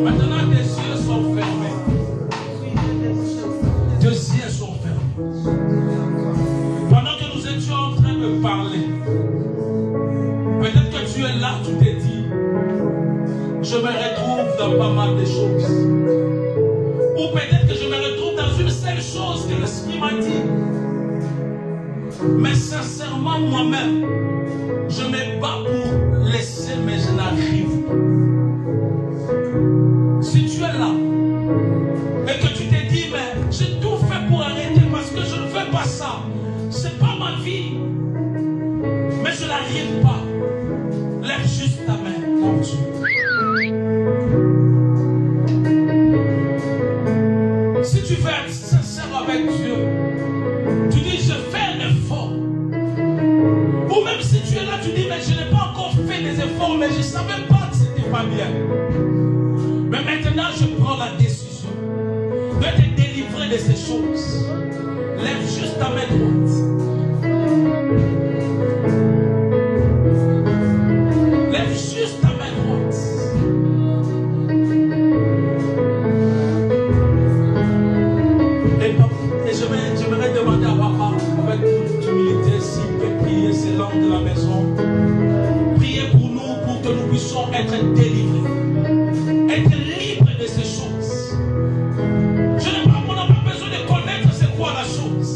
Speaker 3: Maintenant, tes yeux sont fermés. Tes yeux sont fermés. Pendant que nous étions en train de parler, peut-être que tu es là, tu t'es dit, je me retrouve dans pas mal de choses. Ou peut-être que je me retrouve dans une seule chose que l'Esprit m'a dit. Mais sincèrement, moi-même, je me bats pour laisser, mais je n'arrive pas. Si tu es là et que tu t'es dit, mais j'ai tout fait pour arrêter parce que je ne veux pas ça, c'est pas ma vie, mais je n'arrive pas, lève juste ta main pour Dieu. Si tu veux être sincère avec Dieu, tu dis je fais un effort. Ou même si tu es là, tu dis mais je n'ai pas encore fait des efforts, mais je ne savais pas que c'était pas bien. Mais maintenant je prends la décision de te délivrer de ces choses. Lève juste ta main droite. Lève juste ta main droite. Et j'aimerais demander à papa, avec toute humilité, s'il peut prier ces langues de la maison. Priez pour nous, pour que nous puissions être délivrés. Être libres de ces choses. On n'a pas besoin de connaître c'est quoi la chose.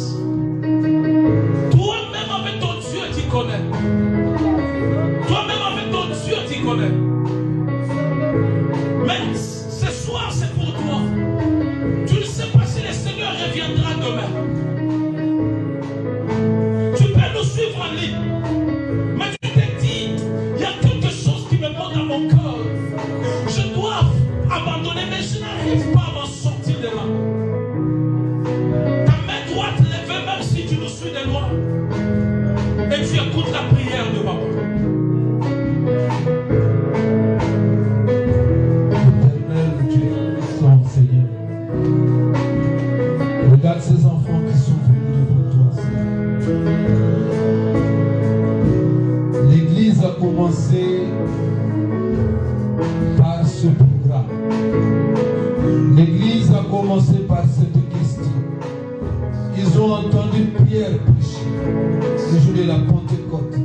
Speaker 3: Toi-même avec ton Dieu, tu connais. Toi-même avec ton Dieu, tu connais. Mais ce soir, c'est pour toi. Tu ne sais pas si le Seigneur reviendra demain. Tu peux nous suivre en ligne. Mais tu te dis, il y a quelque chose qui me monte dans mon cœur. Je dois abandonner, mais je n'arrive pas à m'en sortir de là. Ta main droite levée, même si tu nous suis de loin. Et tu écoutes la prière de papa.
Speaker 1: Éternel Dieu, son Seigneur. Regarde ces enfants qui sont venus devant toi, Seigneur. L'Église a commencé par ce programme. L'Église a commencé par cette question. Ils ont entendu Pierre prêcher le jour de la Pentecôte.